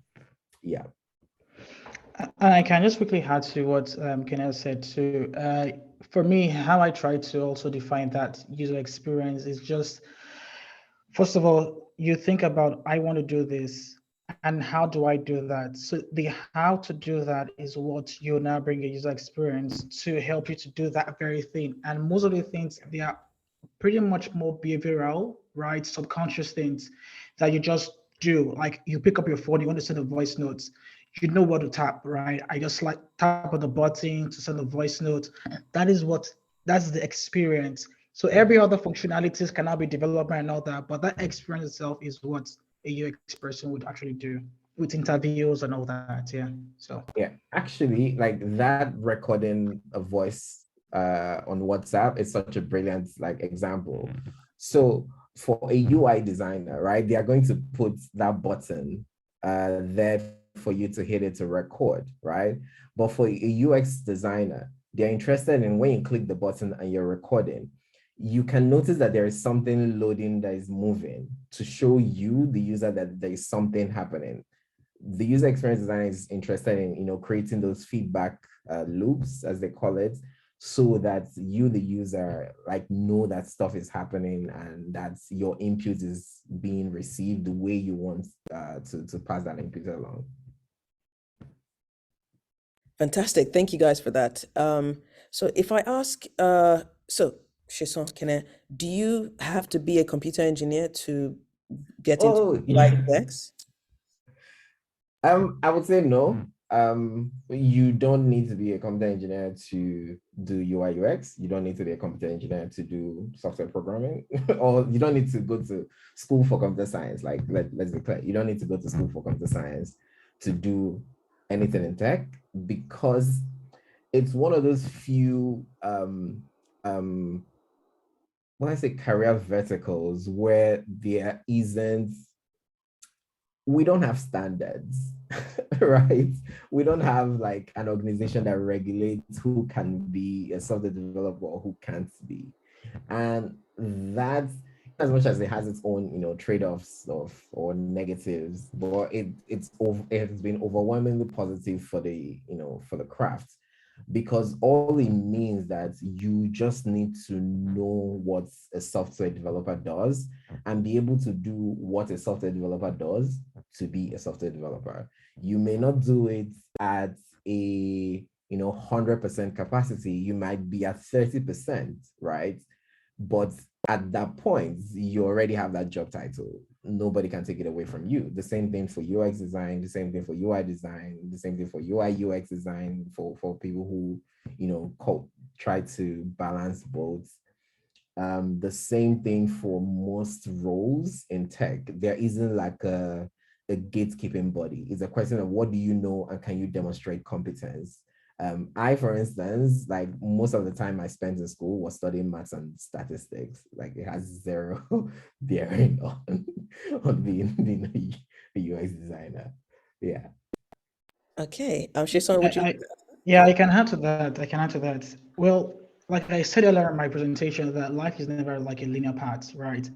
Yeah. And I can just quickly add to what Kenneth said too. For me, how I try to also define that user experience is just, first of all, you think about, I want to do this, and how do I do that? So the how to do that is what you now bring a user experience to help you to do that very thing. And most of the things, they are pretty much more behavioral, right? Subconscious things that you just do. Like you pick up your phone, you want to send a voice note, you know what to tap, right? I just like tap on the button to send a voice note. That's the experience. So every other functionalities can now be developed and all that, but that experience itself is what a UX person would actually do with interviews and all that. Yeah. So yeah, actually, like that recording a voice on WhatsApp is such a brilliant like example. So for a UI designer, right, they are going to put that button there for you to hit it to record, right? But for a UX designer, they're interested in when you click the button and you're recording, you can notice that there is something loading that is moving to show you, the user, that there is something happening. The user experience designer is interested in creating those feedback loops, as they call it, so that you, the user, like know that stuff is happening and that your input is being received the way you want to pass that input along. Fantastic. Thank you guys for that. So if I ask, so Sesan and Kene, do you have to be a computer engineer to get into UX? I would say no. You don't need to be a computer engineer to do UI UX. You don't need to be a computer engineer to do software programming, or you don't need to go to school for computer science. Like let's be clear, you don't need to go to school for computer science to do anything in tech, because it's one of those few when I say career verticals where there isn't, we don't have standards, right? We don't have like an organization that regulates who can be a software developer or who can't be. And that's, as much as it has its own, trade-offs or negatives, but it's been overwhelmingly positive for the, for the craft, because all it means that you just need to know what a software developer does and be able to do what a software developer does to be a software developer. You may not do it at a 100% capacity. You might be at 30%, right? But at that point, you already have that job title. nobody can take it away from you. The same thing for UX design, the same thing for UI design, the same thing for UI UX design for people who, try to balance both. The same thing for most roles in tech. There isn't like a gatekeeping body. It's a question of what do you know and can you demonstrate competence? I, for instance, like most of the time I spent in school was studying maths and statistics. Like it has zero bearing on being a UX designer. Yeah. Okay. Sesan, would you? Yeah, I can add to that. I can add to that. Well, like I said earlier in my presentation, that life is never like a linear path, right?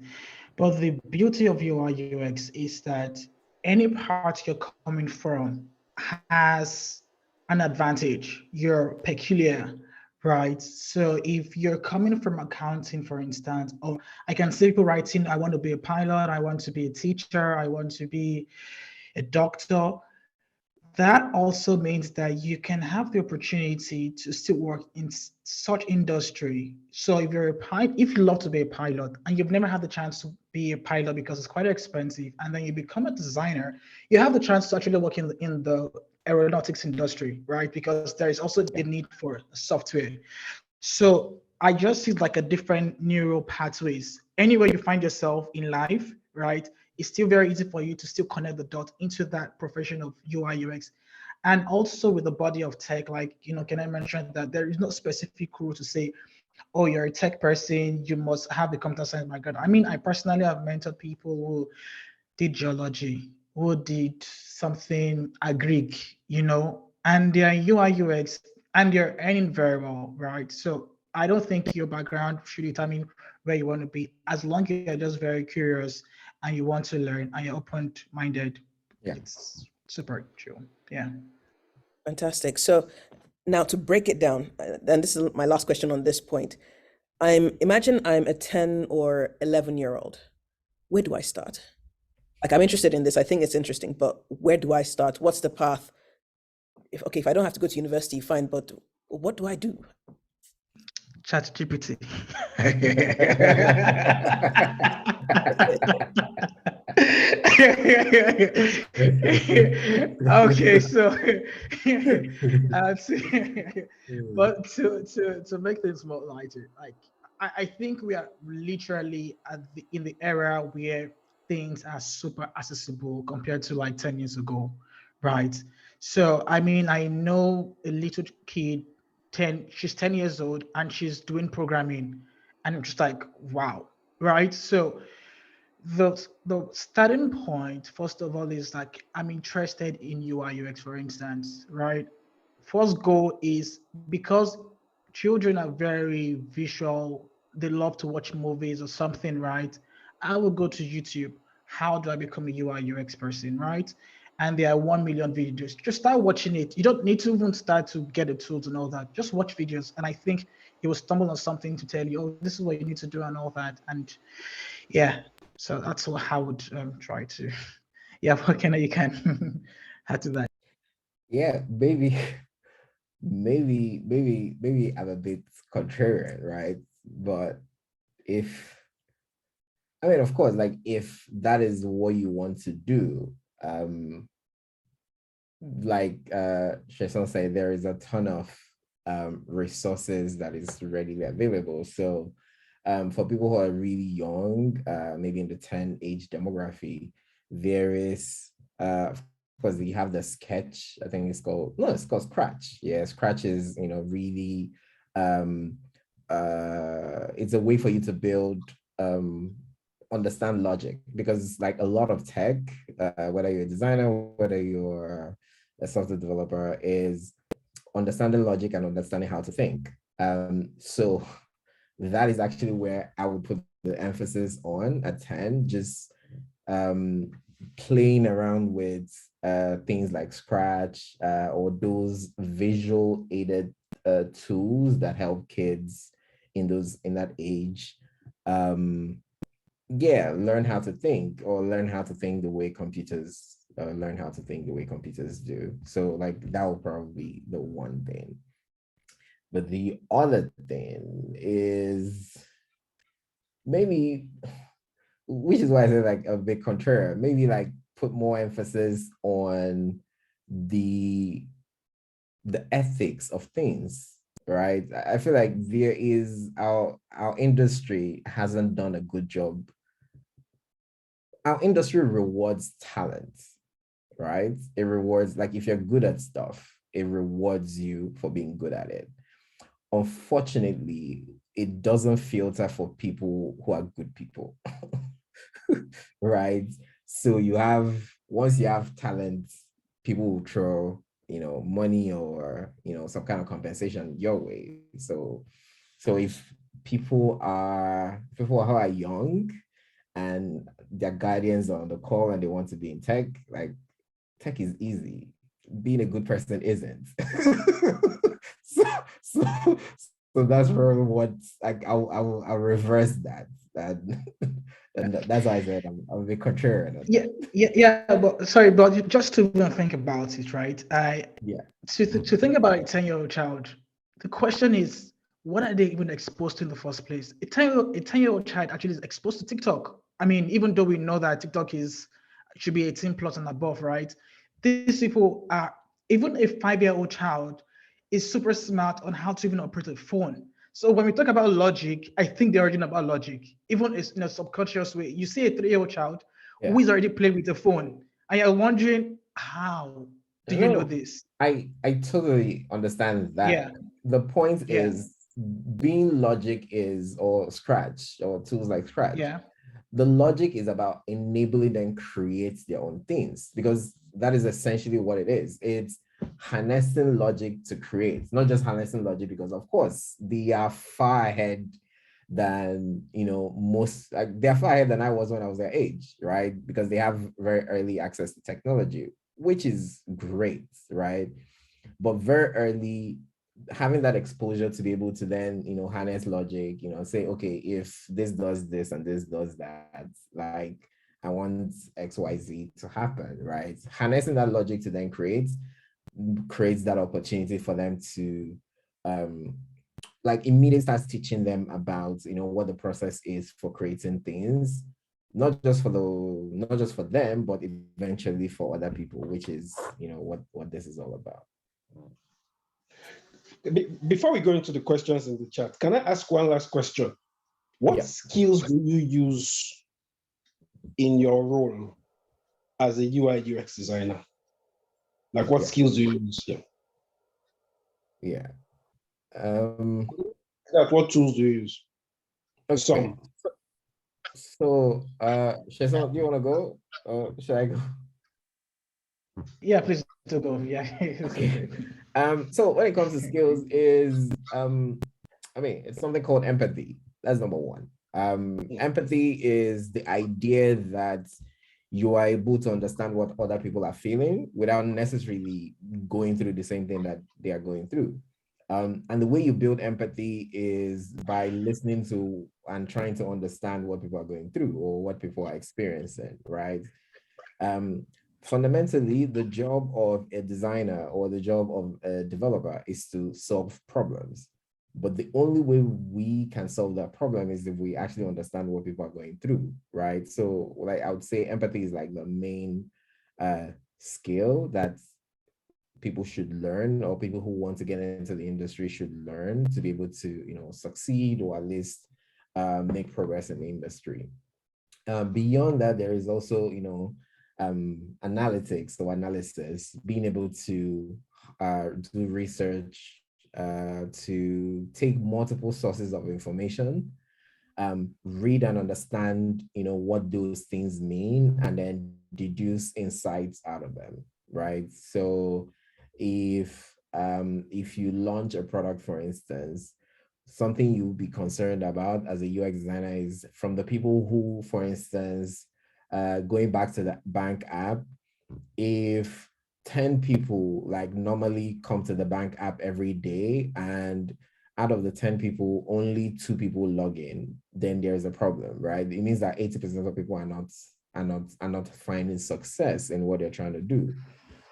But the beauty of UI UX is that any part you're coming from has an advantage. You're peculiar, right? So if you're coming from accounting, for instance, or I can see people writing, I want to be a pilot, I want to be a teacher, I want to be a doctor. That also means that you can have the opportunity to still work in such industry. So if you're a pilot, if you love to be a pilot and you've never had the chance to be a pilot because it's quite expensive, and then you become a designer, you have the chance to actually work in the aeronautics industry, right? Because there is also the need for software. So I just see like a different neural pathways. Anywhere you find yourself in life, right? It's still very easy for you to still connect the dot into that profession of UI UX. And also with the body of tech, like, can I mention that there is no specific rule to say, oh, you're a tech person, you must have the computer science background. I mean, I personally have mentored people who did geology, who did something agric, and they're UI UX and they're earning very well, right? So I don't think your background should determine where you want to be, as long as you're just very curious and you want to learn and you're open-minded. Yeah. It's super chill. Yeah. Fantastic. So now to break it down, and this is my last question on this point. Imagine I'm a 10 or 11-year-old. Where do I start? Like, I'm interested in this. I think it's interesting, but where do I start? What's the path? If I don't have to go to university, fine, but what do I do? Chat GPT. Okay, so but to make things more lighter, like I think we are literally in the era where things are super accessible compared to like 10 years ago, right? So I mean, I know a little kid, she's 10 years old and she's doing programming, and I'm just like, wow, right? So the starting point, first of all, is like I'm interested in UI UX, for instance, right? First goal is because children are very visual, they love to watch movies or something, right? I will go to YouTube. How do I become a UI UX person, right? And there are 1 million videos. Just start watching it. You don't need to even start to get the tools and all that. Just watch videos. And I think you will stumble on something to tell you, oh, this is what you need to do and all that. And yeah, so that's what I would try to. Yeah, what can you can add to that? Yeah, maybe I'm a bit contrarian, right? But of course, like if that is what you want to do, like Sesan said, there is a ton of resources that is readily available. So for people who are really young, maybe in the 10 age demography, there is of course you have the Sketch. I think it's called Scratch. Yeah, Scratch is really it's a way for you to build understand logic, because like a lot of tech, whether you're a designer, whether you're a software developer, is understanding logic and understanding how to think. So that is actually where I would put the emphasis on at 10, just playing around with things like Scratch or those visual aided tools that help kids in that age. Learn how to think, or learn how to think the way computers learn how to think the way computers do. So like that would probably be the one thing. But the other thing is maybe which is why I say like a bit contrary. Maybe like put more emphasis on the ethics of things, right? I feel like there is our industry hasn't done a good job. Our industry rewards talent, right? It rewards, like if you're good at stuff, it rewards you for being good at it. Unfortunately, it doesn't filter for people who are good people, right? So once you have talent, people will throw, money or, some kind of compensation your way. So if people who are young and their guardians are on the call and they want to be in tech, like tech is easy. Being a good person isn't. so, so, so that's probably what I'll reverse that. And that's why I said I'm a bit contrarian. Yeah. But sorry, but just to even think about it, right? Yeah. To think about a 10-year-old child, the question is, what are they even exposed to in the first place? A 10-year-old child actually is exposed to TikTok. I mean, even though we know that TikTok should be 18 plus and above, right? These people are, even a 5-year-old child is super smart on how to even operate a phone. So when we talk about logic, I think they're already know about logic, even in a subconscious way. You see a 3-year-old child who is already playing with the phone, and you're wondering, how do you know this? I totally understand that. Yeah. The point Yeah. is being logic or Scratch or tools like Scratch. Yeah. The logic is about enabling them create their own things, because that is essentially what it is. It's harnessing logic to create, not just harnessing logic, because of course they are far ahead than most, like they're far ahead than I was when I was their age, right? Because they have very early access to technology, which is great, right? But very early, having that exposure to be able to then harness logic, say, okay, if this does this and this does that, like I want XYZ to happen, right? Harnessing that logic to then creates that opportunity for them to like immediately starts teaching them about what the process is for creating things, not just for them, but eventually for other people, which is what this is all about. Before we go into the questions in the chat, can I ask one last question? What skills do you use in your role as a UI UX designer? Like what skills do you use? Yeah. Like what tools do you use? Okay. Some. So, Sesan, do you want to go? Should I go? Yeah, please do go. Yeah. Okay. So when it comes to skills is, it's something called empathy. That's number one. Empathy is the idea that you are able to understand what other people are feeling without necessarily going through the same thing that they are going through. And the way you build empathy is by listening to and trying to understand what people are going through or what people are experiencing, right? Fundamentally, the job of a designer or the job of a developer is to solve problems. But the only way we can solve that problem is if we actually understand what people are going through, right? So, like I would say, empathy is like the main skill that people should learn, or people who want to get into the industry should learn to be able to, succeed or at least make progress in the industry. Beyond that, there is also, analytics or analysis, being able to do research, to take multiple sources of information, read and understand, what those things mean, and then deduce insights out of them, right? So if you launch a product, for instance, something you'll be concerned about as a UX designer is from the people who, for instance, going back to the bank app, if 10 people like normally come to the bank app every day and out of the 10 people, only 2 people log in, then there's a problem, right? It means that 80% of people are not finding success in what they're trying to do.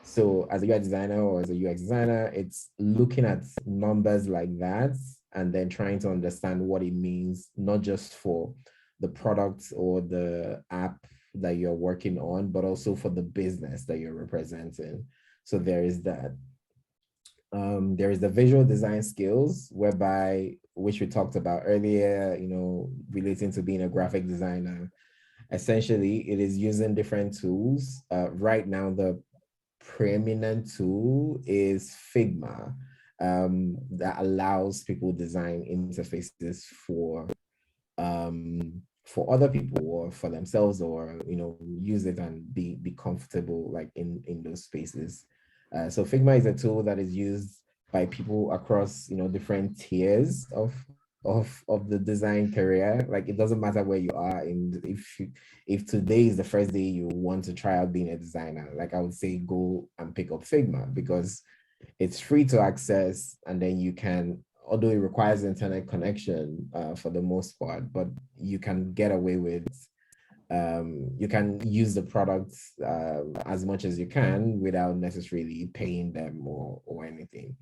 So as a UI designer or as a UX designer, it's looking at numbers like that and then trying to understand what it means, not just for the product or the app that you're working on, but also for the business that you're representing. So there is that. There is the visual design skills, whereby, which we talked about earlier, relating to being a graphic designer. Essentially, it is using different tools. Right now, the preeminent tool is Figma, that allows people design interfaces for other people or for themselves, or use it and be comfortable like in those spaces. So Figma is a tool that is used by people across different tiers of the design career. Like, it doesn't matter where you are, and if today is the first day you want to try out being a designer, like, I would say go and pick up Figma, because it's free to access, and then you can, although it requires internet connection for the most part, but you can get away with, you can use the products as much as you can without necessarily paying them or anything.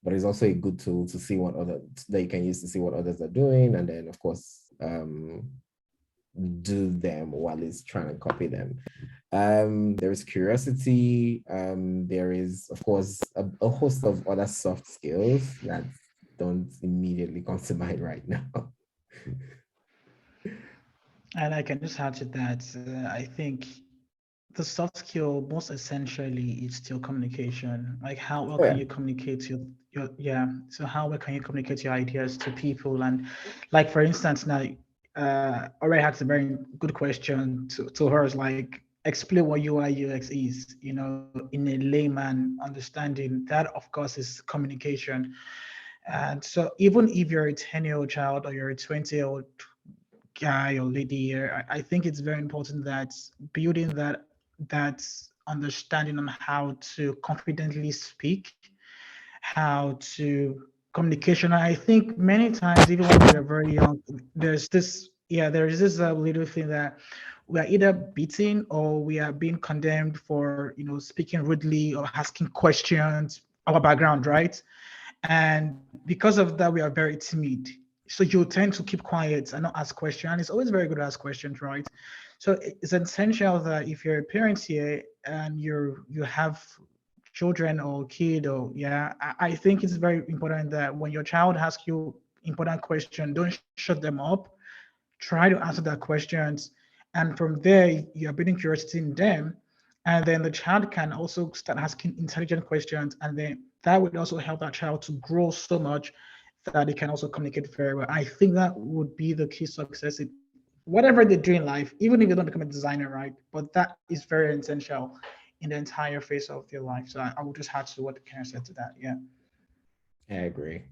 But it's also a good tool to see that you can use to see what others are doing, and then of course do them while it's trying to copy them. There is curiosity. There is, of course, a host of other soft skills that don't immediately come to mind right now. And I can just add to that. I think the soft skill, most essentially, is still communication. Like, how well can you communicate your So how well can you communicate your ideas to people? And like, for instance, now, already had a very good question to her. Is like, explain what UI UX is, in a layman understanding. That, of course, is communication. And so even if you're a 10-year-old child or you're a 20-year-old guy or lady here, I think it's very important that building that understanding on how to confidently speak, how to communication. I think many times, even when we are very young, there's this little thing that we are either beaten or we are being condemned for speaking rudely or asking questions, our background, right? And because of that, we are very timid. So you tend to keep quiet and not ask questions. And it's always very good to ask questions, right? So it's essential that if you're a parent here and you have children or kid, or I think it's very important that when your child asks you important question, don't shut them up. Try to answer their questions. And from there, you're building curiosity in them. And then the child can also start asking intelligent questions. And then that would also help that child to grow so much that they can also communicate very well. I think that would be the key success in whatever they do in life, even if they don't become a designer, right? But that is very essential in the entire phase of their life. So I would just add to what Karen said to that. Yeah. I agree.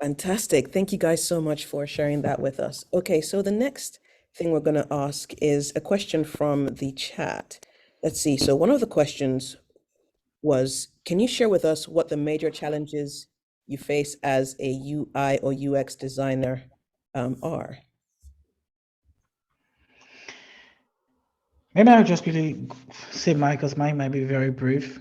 Fantastic. Thank you guys so much for sharing that with us. Okay, so the next thing we're going to ask is a question from the chat. Let's see. So one of the questions was, can you share with us what the major challenges you face as a UI or UX designer are? Maybe I'll just quickly say mine, because mine might be very brief.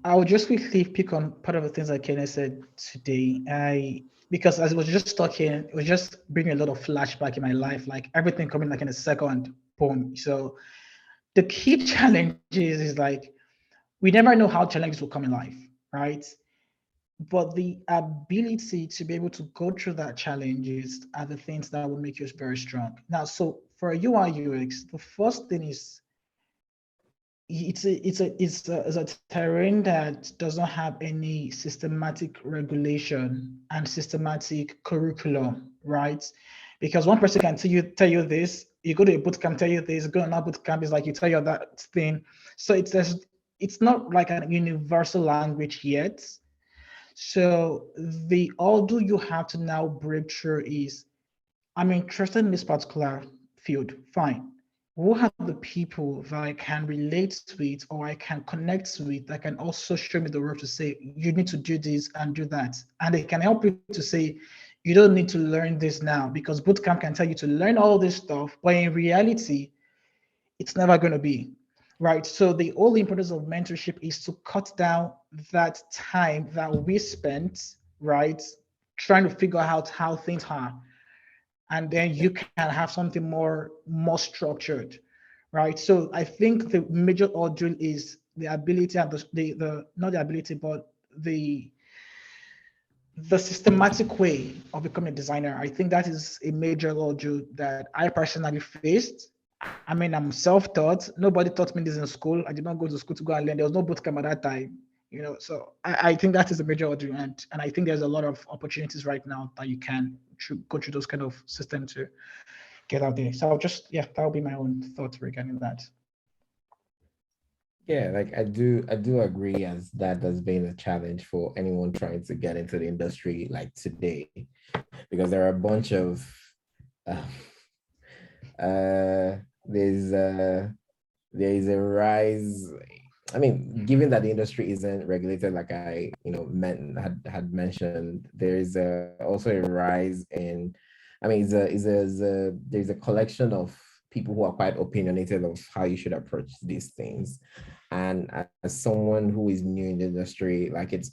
I'll just quickly pick on part of the things that Kene said today. Because as I was just talking, it was just bringing a lot of flashback in my life, like everything coming like in a second, boom. So the key challenges is like, we never know how challenges will come in life, right? But the ability to be able to go through that challenges are the things that will make you very strong. Now, so for a UI UX, the first thing is it's a terrain that does not have any systematic regulation and systematic curriculum, right? Because one person can tell you this, you go to a boot camp, tell you this, go to another boot camp, is like you tell you that thing. So it's not like a universal language yet. So although you have to now break through is, I'm interested in this particular field, fine. Who are the people that I can relate with or I can connect with that can also show me the road to say, you need to do this and do that. And they can help you to say, you don't need to learn this now, because bootcamp can tell you to learn all this stuff, but in reality, it's never going to be. Right. So the only importance of mentorship is to cut down that time that we spent, right, trying to figure out how things are. and then you can have something more structured, right? So I think the major ordeal is the ability and the not the ability, but the systematic way of becoming a designer. I think that is a major ordeal that I personally faced. I mean, I'm self-taught. Nobody taught me this in school. I did not go to school to go and learn. There was no bootcamp at that time, So I think that is a major ordeal, and I think there's a lot of opportunities right now that you can go through those kind of systems to get out there. So that will be my own thoughts regarding that. Yeah, like I do agree, as that has been a challenge for anyone trying to get into the industry like today, because there are a bunch of there's a rise. I mean, given that the industry isn't regulated, like I had mentioned, there is also a rise in. I mean, there's a collection of people who are quite opinionated of how you should approach these things. And as someone who is new in the industry, like it's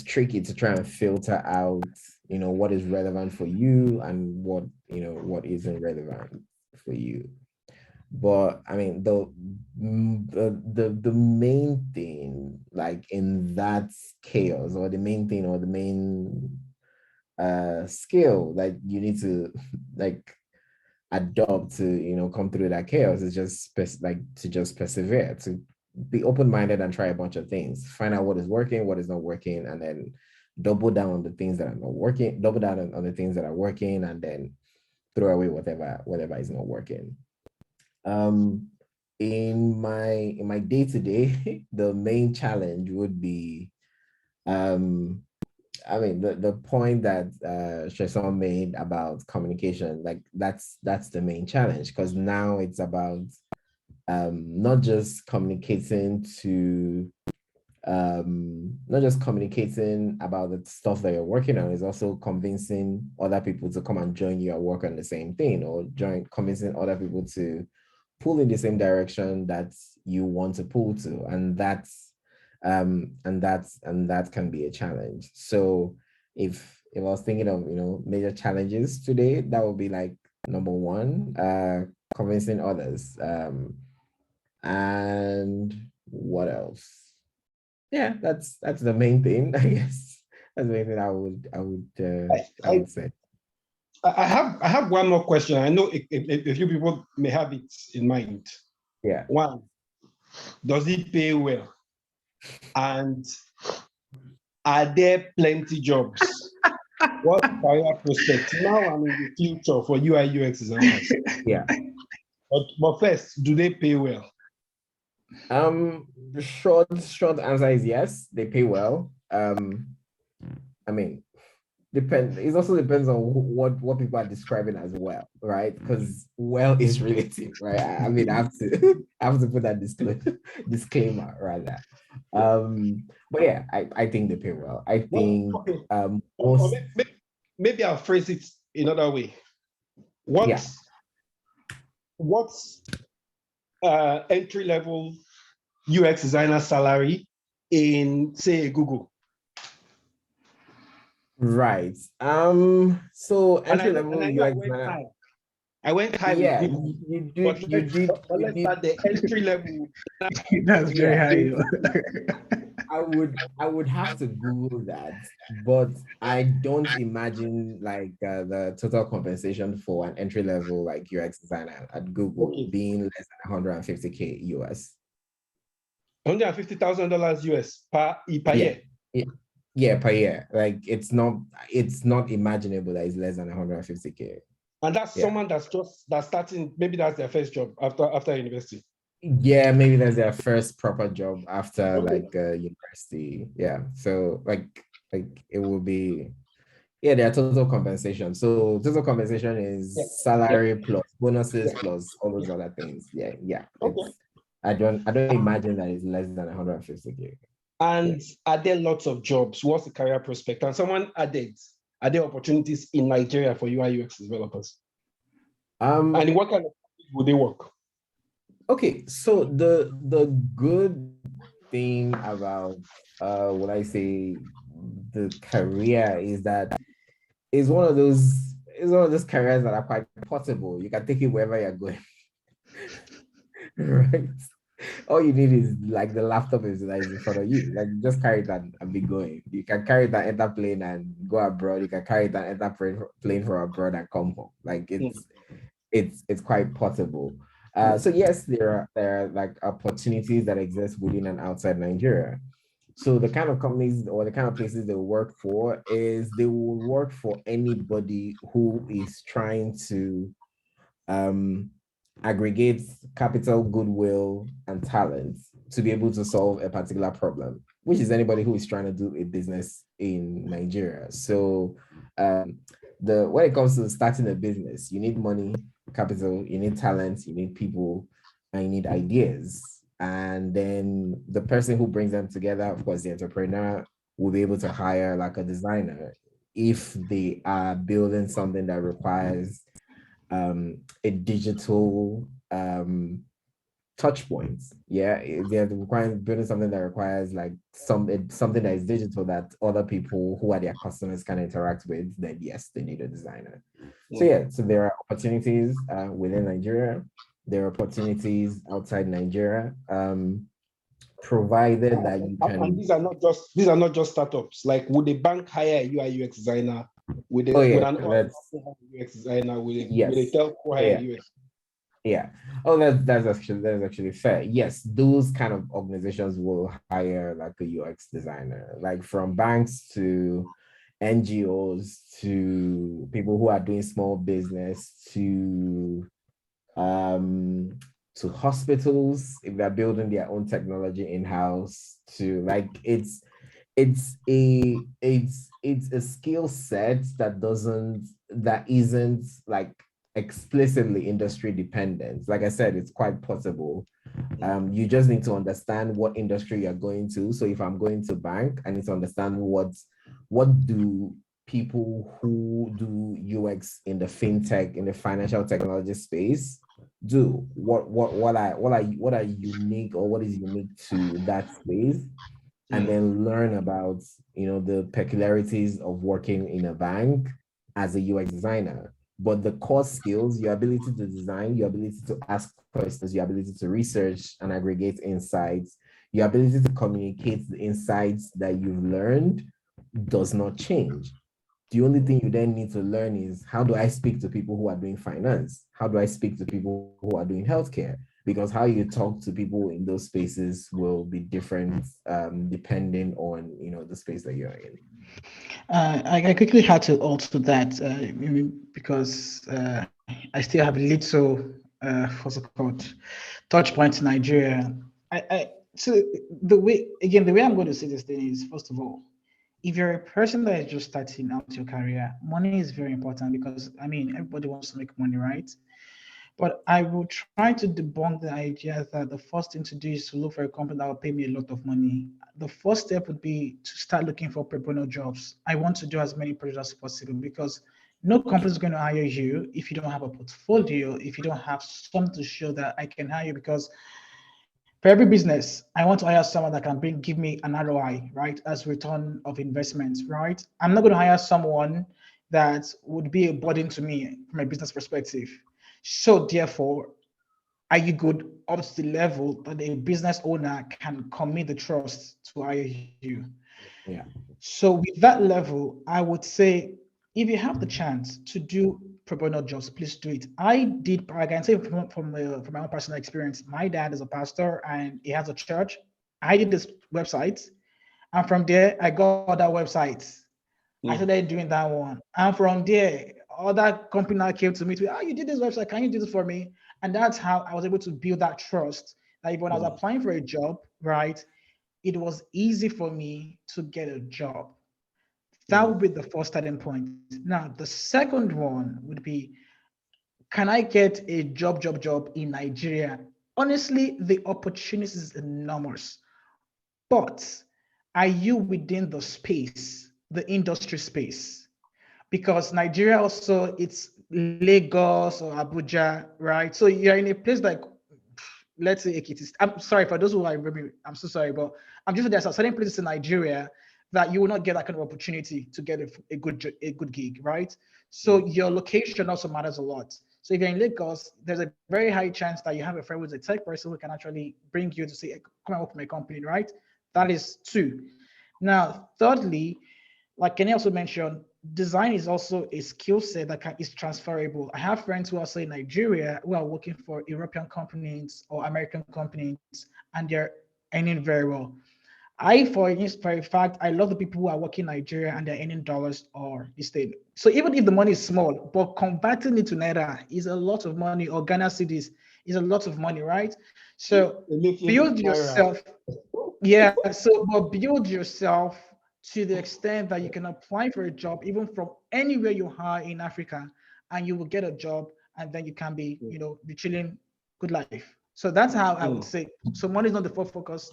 tricky to try and filter out, what is relevant for you and what isn't relevant for you. But I mean, the main thing, like in that chaos, or the main thing, or the main skill that you need to like adopt to come through that chaos is just to just persevere, to be open-minded and try a bunch of things, find out what is working, what is not working, and then double down on the things that are not working, double down on the things that are working, and then throw away whatever is not working. In my day-to-day, the main challenge would be I mean, the point that Sesan made about communication, like that's the main challenge, because now it's about not just communicating about the stuff that you're working on, is also convincing other people to come and join you and work on the same thing, or convincing other people to pull in the same direction that you want to pull to, and that can be a challenge. So if I was thinking of major challenges today, that would be like number one, convincing others, and what else? Yeah, that's the main thing, I guess. That's the main thing I would say. I have one more question. I know a few people may have it in mind. Yeah. One, does it pay well? And are there plenty jobs? What career prospects now and in the future for UI UX designers? Yeah. But first, do they pay well? The short answer is yes, they pay well. I mean, it also depends on what people are describing as well, right? Because well is relative, right? I mean, I have to put that disclaimer right there. But yeah, I think they pay well. I think maybe I'll phrase it another way. What's entry level UX designer salary in, say, Google? Right. So entry level UX designer. I went high Yeah, with Google. you did. Let's start the entry level. That's very high. I would have to Google that, but I don't imagine like the total compensation for an entry level like UX designer at Google being less than $150K US. $150,000 US per year. Yeah, per year. Like it's not imaginable that it's less than 150K. And that's someone that's starting, maybe that's their first job after university. Yeah, maybe that's their first proper job after university. Yeah. So like it will be their total compensation. So total compensation is salary plus bonuses plus all those other things. Yeah. Okay. I don't imagine that it's less than 150K. And are there lots of jobs? What's the career prospect? And someone added, are there opportunities in Nigeria for UI UX developers? And in what kind of would they work? Okay, so the good thing about what I say the career is that it's one of those it's one of those careers that are quite portable. You can take it wherever you're going. Right? All you need is like the laptop is that is in front of you. Like just carry it and be going. You can carry that enter plane and go abroad. You can carry that enter plane from abroad and come home. Like it's quite portable. So yes, there are like opportunities that exist within and outside Nigeria. So the kind of companies or the kind of places they work for is they will work for anybody who is trying to aggregate capital, goodwill, and talent to be able to solve a particular problem, which is anybody who is trying to do a business in Nigeria. So when it comes to starting a business, you need money, capital, you need talent, you need people, and you need ideas. And then the person who brings them together, of course, the entrepreneur will be able to hire like a designer if they are building something that requires a digital touch points. Yeah, if they're requiring building something that requires like something that is digital that other people who are their customers can interact with, then yes, they need a designer. So yeah, so there are opportunities within Nigeria. There are opportunities outside Nigeria, provided that you can. And these are not just startups. Like, would a bank hire a UI UX designer? With an UX designer? With a telco hire UX? Yeah. Oh, that's actually fair. Yes, those kind of organizations will hire like a UX designer, like from banks to NGOs to people who are doing small business to hospitals if they're building their own technology in-house to like it's a skill set that isn't like explicitly industry dependent. Like I said, it's quite portable. You just need to understand what industry you're going to. So if I'm going to bank, I need to understand what do people who do UX in the fintech, in the financial technology space do? What are unique or what is unique to that space? And then learn about the peculiarities of working in a bank as a UX designer. But the core skills, your ability to design, your ability to ask questions, your ability to research and aggregate insights, your ability to communicate the insights that you've learned does not change. The only thing you then need to learn is, how do I speak to people who are doing finance? How do I speak to people who are doing healthcare? Because how you talk to people in those spaces will be different depending on the space that you're in. I quickly had to alter that because I still have little what's it called, touch points in Nigeria. So the way I'm going to say this thing is, first of all, if you're a person that is just starting out your career, money is very important because everybody wants to make money, right? But I will try to debunk the idea that the first thing to do is to look for a company that will pay me a lot of money. The first step would be to start looking for pro bono jobs. I want to do as many projects as possible because no company is going to hire you if you don't have a portfolio, if you don't have something to show that I can hire you. Because for every business, I want to hire someone that can give me an ROI, right, as return of investment, right? I'm not going to hire someone that would be a burden to me from a business perspective. So therefore, are you good up to the level that a business owner can commit the trust to hire you? Yeah. So with that level, I would say, if you have the chance to do pro bono jobs, please do it. I can say from my own personal experience, my dad is a pastor and he has a church. I did this website, and from there, I got other websites. I started doing that one. And from there, other company now came to me to, you did this website, can you do this for me? And that's how I was able to build that trust. Like when I was applying for a job, right, it was easy for me to get a job. That would be the first starting point. Now, the second one would be, can I get a job in Nigeria? Honestly, the opportunity is enormous. But are you within the space, the industry space? Because Nigeria also, it's Lagos or Abuja, right? So you're in a place like, let's say Ekiti. I'm sorry for those who are, I'm so sorry, but I'm just, there's certain places in Nigeria that you will not get that kind of opportunity to get a good gig, right? So your location also matters a lot. So if you're in Lagos, there's a very high chance that you have a friend who's a tech person who can actually bring you to say, hey, come and work for my company, right? That is two. Now, thirdly, like Kenny also mentioned, design is also a skill set that is transferable. I have friends who are say in Nigeria who are working for European companies or American companies, and they're earning very well. For a fact, I love the people who are working in Nigeria and they're earning dollars or this thing. So even if the money is small, but converting it to Naira is a lot of money, or Ghana cedis is a lot of money, right? So build yourself. Yeah, so but build yourself to the extent that you can apply for a job even from anywhere you are in Africa, and you will get a job, and then you can be, be chilling, good life. So that's how I would say. So money is not the first focus.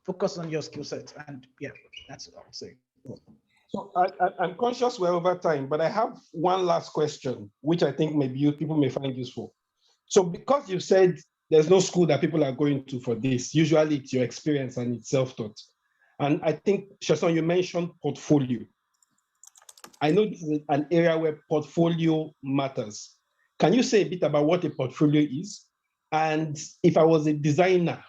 Focus on your skill set, and yeah, that's what I would say. So I'm conscious we're over time, but I have one last question, which I think maybe people may find useful. So because you said there's no school that people are going to for this, usually it's your experience and it's self-taught. And I think, Sesan, you mentioned portfolio. I know this is an area where portfolio matters. Can you say a bit about what a portfolio is? And if I was a designer,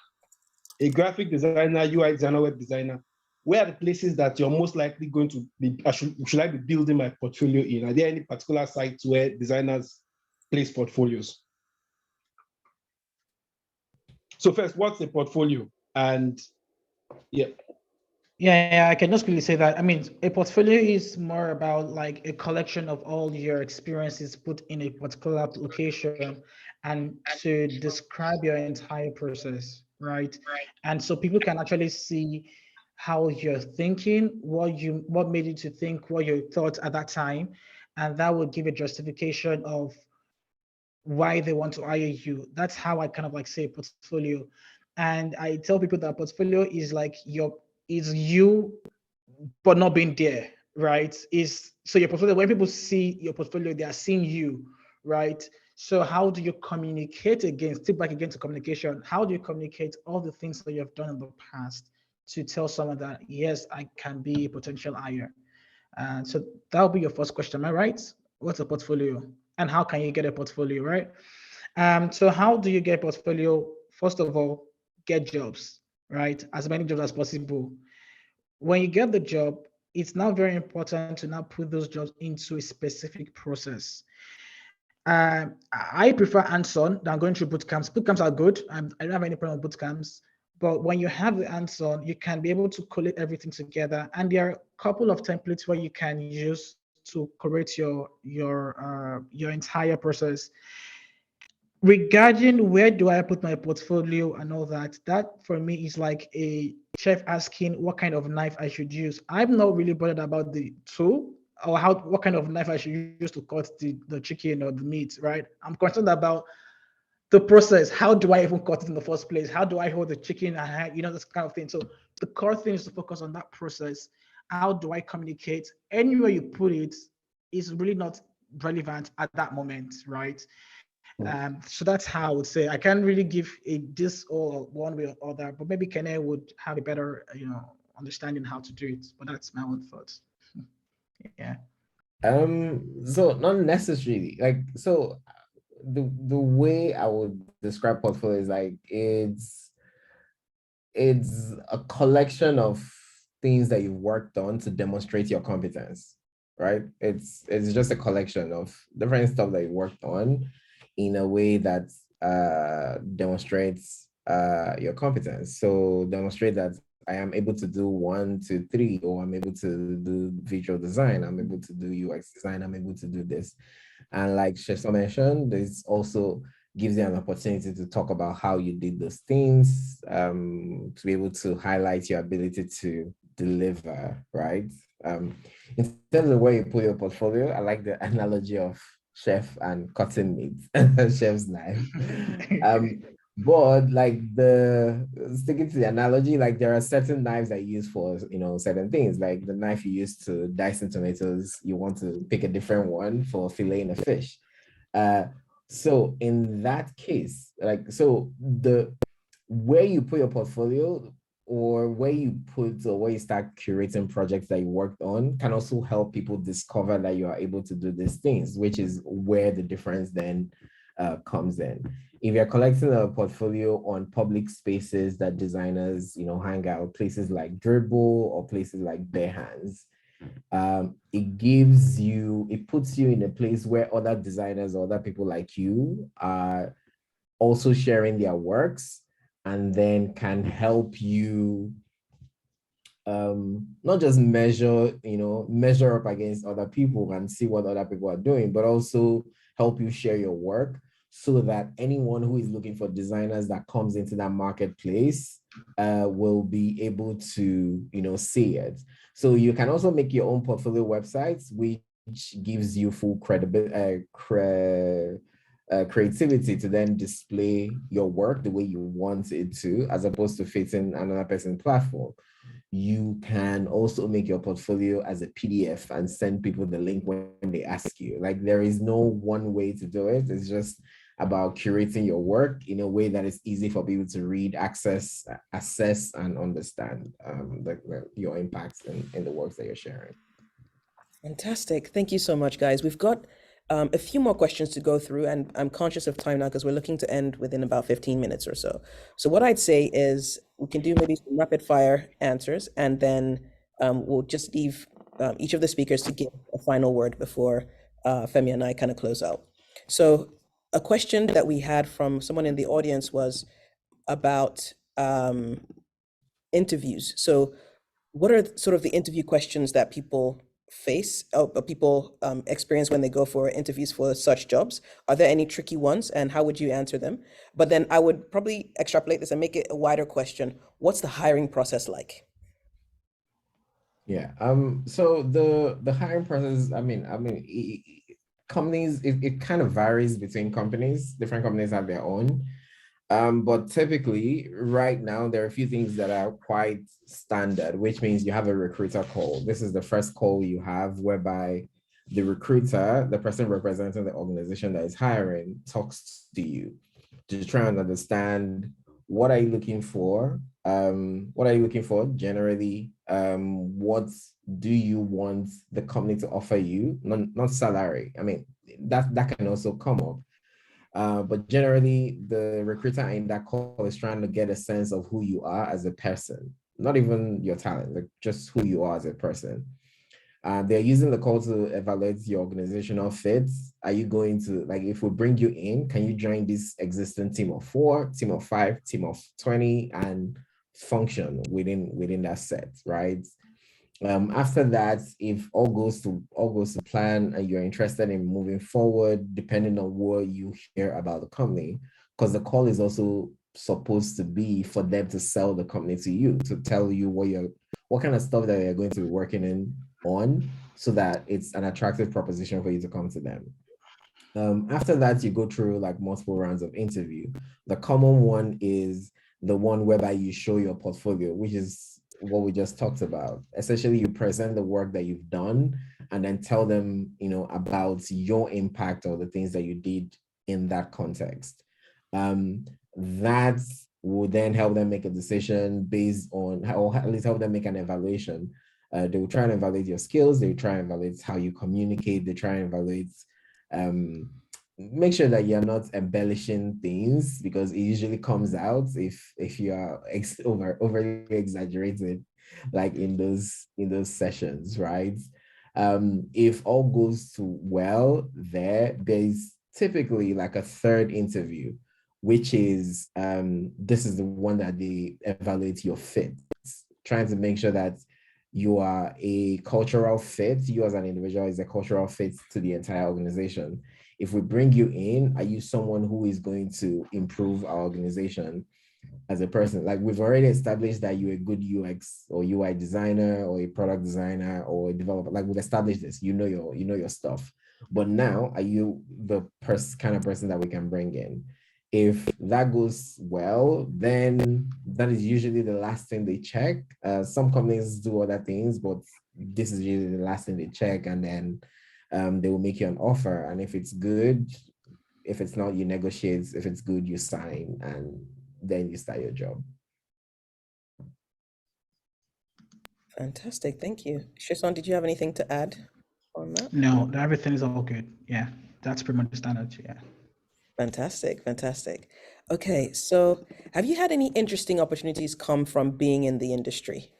a graphic designer, UI designer, web designer, where are the places that you're most likely going to be, should I be building my portfolio in? Are there any particular sites where designers place portfolios? So first, what's a portfolio? And yeah. Yeah, I can just quickly say that. I mean, a portfolio is more about like a collection of all your experiences put in a particular application and to describe your entire process, right? And so people can actually see how you're thinking, what made you to think, what you thought at that time, and that would give a justification of why they want to hire you. That's how I kind of like say portfolio. And I tell people that portfolio is like is you but not being there, right? Is so your portfolio, when people see your portfolio, they are seeing you, right? So how do you communicate again? Step back again to communication. How do you communicate all the things that you have done in the past to tell someone that yes, I can be a potential hire? And so that'll be your first question. Am I right? What's a portfolio? And how can you get a portfolio, right? So how do you get a portfolio? First of all, get jobs, right? As many jobs as possible. When you get the job, it's now very important to now put those jobs into a specific process. I prefer hands-on than going through bootcamps. Bootcamps are good. I don't have any problem with bootcamps. But when you have the hands-on, you can be able to collate everything together. And there are a couple of templates where you can use to create your entire process. Regarding where do I put my portfolio and all that, that for me is like a chef asking what kind of knife I should use. I'm not really bothered about the tool or what kind of knife I should use to cut the chicken or the meat, right? I'm concerned about the process. How do I even cut it in the first place? How do I hold the chicken? This kind of thing. So the core thing is to focus on that process. How do I communicate? Anywhere you put it is really not relevant at that moment, right? So that's how I would say. I can't really give a this or one way or other, but maybe Kene would have a better, understanding how to do it. But that's my own thoughts. Yeah. So not necessarily so the way I would describe portfolio is like it's a collection of things that you've worked on to demonstrate your competence, right? It's just a collection of different stuff that you worked on in a way that demonstrates your competence. So demonstrate that I am able to do 1, 2, 3, or I'm able to do visual design, I'm able to do UX design, I'm able to do this. And like Shesa mentioned, this also gives you an opportunity to talk about how you did those things, to be able to highlight your ability to deliver, right? In terms of where you put your portfolio, I like the analogy of chef and cutting meat, chef's knife. But like sticking to the analogy, like there are certain knives that you use for certain things. Like the knife you use to dice in tomatoes, you want to pick a different one for filleting a fish. So in that case, like so the where you put your portfolio or where you put or where you start curating projects that you worked on can also help people discover that you are able to do these things, which is where the difference then comes in. If you're collecting a portfolio on public spaces that designers, hang out, places like Dribble or places like Bare Hands, it puts you in a place where other designers or other people like you are also sharing their works, and then can help you not just measure up against other people and see what other people are doing, but also help you share your work so that anyone who is looking for designers that comes into that marketplace will be able to, see it. So you can also make your own portfolio websites, which gives you full creativity to then display your work the way you want it to, as opposed to fitting another person's platform. You can also make your portfolio as a PDF and send people the link when they ask you. Like, there is no one way to do it. It's just about curating your work in a way that is easy for people to read, access, assess, and understand your impacts in the works that you're sharing. Fantastic. Thank you so much, guys. We've got a few more questions to go through, and I'm conscious of time now because we're looking to end within about 15 minutes or so. So what I'd say is we can do maybe some rapid fire answers, and then we'll just leave each of the speakers to give a final word before Femi and I kind of close out. So a question that we had from someone in the audience was about interviews. So what are sort of the interview questions that people face, or people experience when they go for interviews for such jobs? Are there any tricky ones, and how would you answer them? But then I would probably extrapolate this and make it a wider question. What's the hiring process like? Yeah. So the hiring process, companies, it kind of varies between companies. Different companies have their own. But typically, right now, there are a few things that are quite standard, which means you have a recruiter call. This is the first call you have, whereby the recruiter, the person representing the organization that is hiring, talks to you to try and understand what are you looking for. What are you looking for generally? What do you want the company to offer you? Not salary. I mean, that can also come up. But generally, the recruiter in that call is trying to get a sense of who you are as a person, not even your talent, like just who you are as a person. They're using the call to evaluate your organizational fit. Are you going to, like, if we bring you in, can you join this existing team of 4, team of 5, team of 20, and function within that set, right? After that, if all goes to plan and you're interested in moving forward, depending on what you hear about the company, because the call is also supposed to be for them to sell the company to you, to tell you what kind of stuff that they're going to be working on, so that it's an attractive proposition for you to come to them. After that, you go through like multiple rounds of interview. The common one is the one whereby you show your portfolio, which is what we just talked about. Essentially, you present the work that you've done and then tell them, about your impact or the things that you did in that context. That will then help them make a decision based on, or at least help them make an evaluation. They will try and evaluate your skills. They will try and evaluate how you communicate. They try and evaluate, make sure that you're not embellishing things, because it usually comes out if you are overly exaggerated, like in those sessions, right? If all goes too well, there's typically like a third interview, which is this is the one that they evaluate your fit, trying to make sure that you are a cultural fit. You as an individual is a cultural fit to the entire organization. If we bring you in, are you someone who is going to improve our organization as a person? Like, we've already established that you're a good UX or UI designer or a product designer or a developer. Like, we've established this, you know your stuff. But now, are you the kind of person that we can bring in? If that goes well, then that is usually the last thing they check. Some companies do other things, but this is usually the last thing they check, and then they will make you an offer. And if it's good, if it's not, you negotiate. If it's good, you sign, and then you start your job. Fantastic. Thank you. Sesan, did you have anything to add on that? No, everything is all good. Yeah, that's pretty much the standard. Yeah. Fantastic. Fantastic. Okay. So have you had any interesting opportunities come from being in the industry?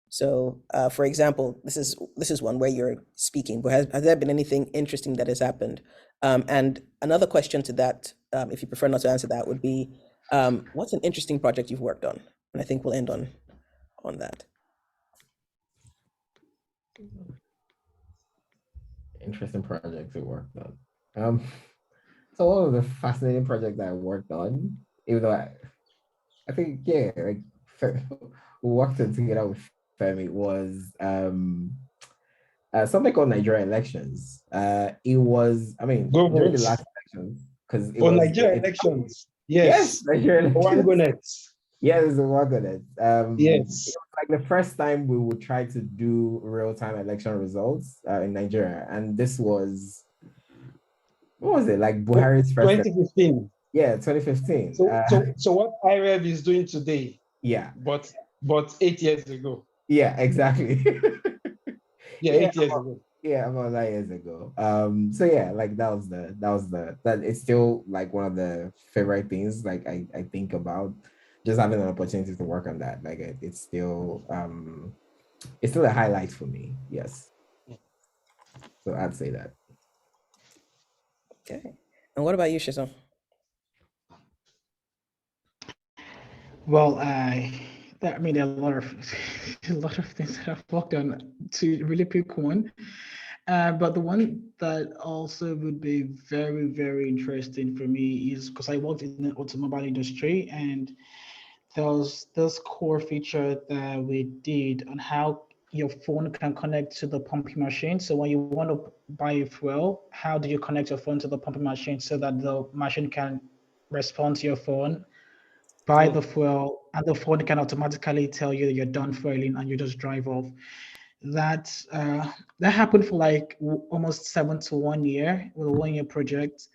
So, for example, this is one where you're speaking, but has there been anything interesting that has happened? And another question to that, if you prefer not to answer that, would be, what's an interesting project you've worked on? And I think we'll end on that. Interesting projects we worked on. So one of the fascinating projects that I worked on, even though I think, yeah, like we worked together with Femi, was something called Nigerian elections. It was, I mean, Go during the votes. last elections, because it For was Nigeria elections. yes, Yes. Nigerian elections. Wangonet. Yes, we worked on it. Yes. It was like the first time we would try to do real-time election results in Nigeria, and this was what was it like Buhari's first? 2015. Yeah, 2015. So what IREV is doing today, Yeah, but 8 years ago. yeah, exactly. Yeah, Yeah, 8 years ago. yeah, about 9 years ago. So yeah, like that it's still like one of the favorite things like I think about just having an opportunity to work on that. Like it's still a highlight for me. Yes. So I'd say that. Okay. And what about you, Shizam? Well, I mean, there are a lot of a lot of things that I've worked on. To really pick one, but the one that also would be very, very interesting for me is because I worked in the automobile industry, and there was this core feature that we did on how your phone can connect to the pumping machine. So when you want to buy a fuel, how do you connect your phone to the pumping machine so that the machine can respond to your phone, buy the fuel, and the phone can automatically tell you that you're done fueling and you just drive off. That that happened for like almost 7 to 1 year with a 1 year project,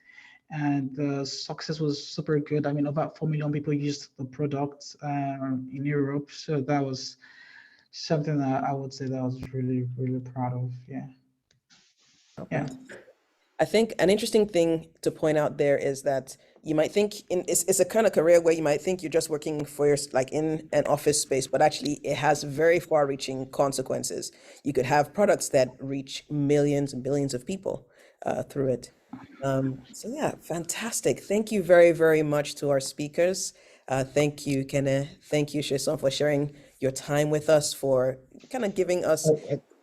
and the success was super good. I mean, about 4 million people used the product in Europe, so that was something that I would say that I was really, really proud of. Yeah, yeah. I think an interesting thing to point out there is that you might think it's a kind of career where you might think you're just working for your, like in an office space, but actually it has very far-reaching consequences. You could have products that reach millions and billions of people through it. So yeah, fantastic. Thank you very, very much to our speakers. Thank you, Kene. Thank you, Sheson, for sharing your time with us, for kind of giving us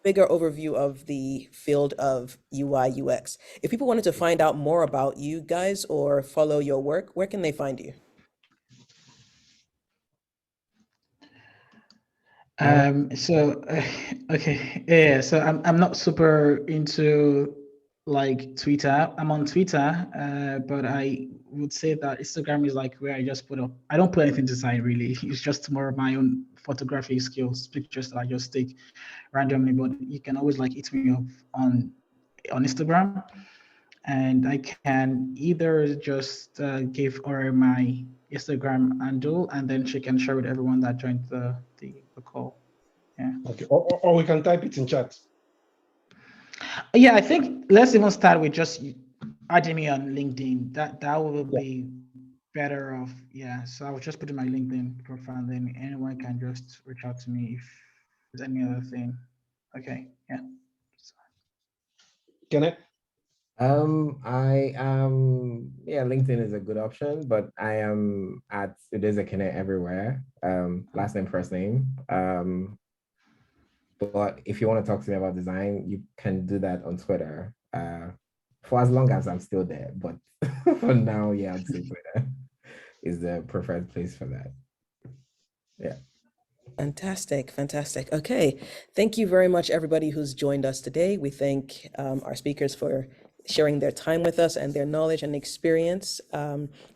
bigger overview of the field of UI UX. If people wanted to find out more about you guys or follow your work, where can they find you? So okay, yeah. So I'm not super into like Twitter. I'm on Twitter, but I would say that Instagram is like where I just put up. I don't put anything to sign really. It's just more of my own photography skills, pictures that I just take randomly. But you can always like hit me up on Instagram, and I can either just give her my Instagram handle, and then she can share with everyone that joined the call. Yeah. Okay. Or we can type it in chat. Yeah, I think let's even start with just adding me on LinkedIn. That will be better off. Yeah. So I will just put in my LinkedIn profile, and then anyone can just reach out to me if there's any other thing. Okay. Yeah. Can I? I am yeah, LinkedIn is a good option, but I am at Sesan and Kene everywhere. Last name, first name. But if you want to talk to me about design, you can do that on Twitter. For as long as I'm still there. But for now, yeah, I'd say Twitter is the preferred place for that. Yeah. Fantastic, fantastic. Okay, thank you very much, everybody who's joined us today. We thank our speakers for sharing their time with us and their knowledge and experience.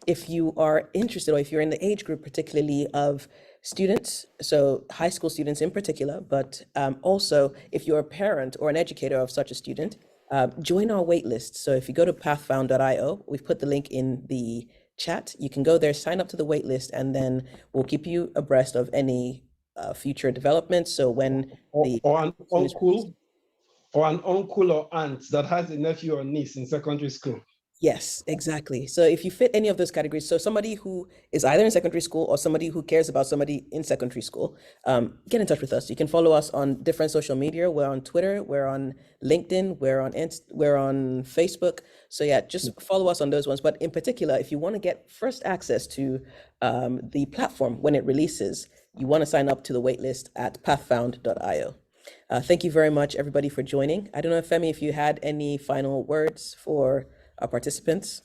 If you are interested, or if you're in the age group, particularly of students, so high school students in particular, but also if you're a parent or an educator of such a student, join our waitlist. So if you go to pathfound.io, we've put the link in the chat. You can go there, sign up to the waitlist, and then we'll keep you abreast of any future developments. So when the or an uncle or aunt that has a nephew or niece in secondary school. Yes, exactly. So if you fit any of those categories, so somebody who is either in secondary school or somebody who cares about somebody in secondary school, get in touch with us. You can follow us on different social media. We're on Twitter, we're on LinkedIn, we're on Facebook. So yeah, just follow us on those ones. But in particular, if you want to get first access to the platform when it releases, you want to sign up to the waitlist at pathfound.io. Thank you very much, everybody, for joining. I don't know, Femi, if you had any final words for our participants.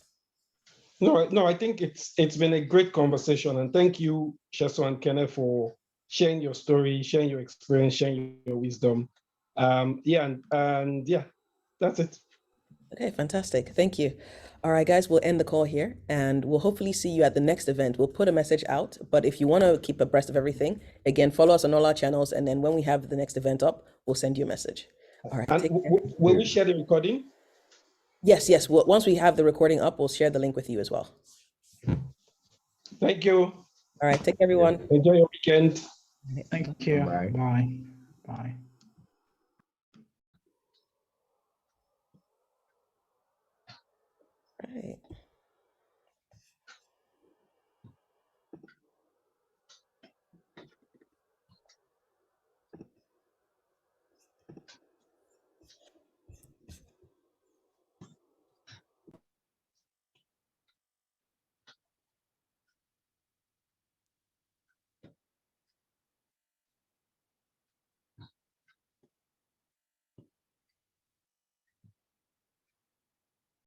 No, I think it's been a great conversation, and thank you, Sesan and Kene, for sharing your story, sharing your experience, sharing your wisdom. Yeah, and yeah, that's it. Okay, fantastic. Thank you. All right, guys, we'll end the call here, and we'll hopefully see you at the next event. We'll put a message out, but if you want to keep abreast of everything, again, follow us on all our channels, and then when we have the next event up, we'll send you a message. All right. And will we share the recording? Yes. Well, once we have the recording up, we'll share the link with you as well. Thank you. All right, take care, everyone. Enjoy your weekend. Thank you. Bye. Bye. Bye.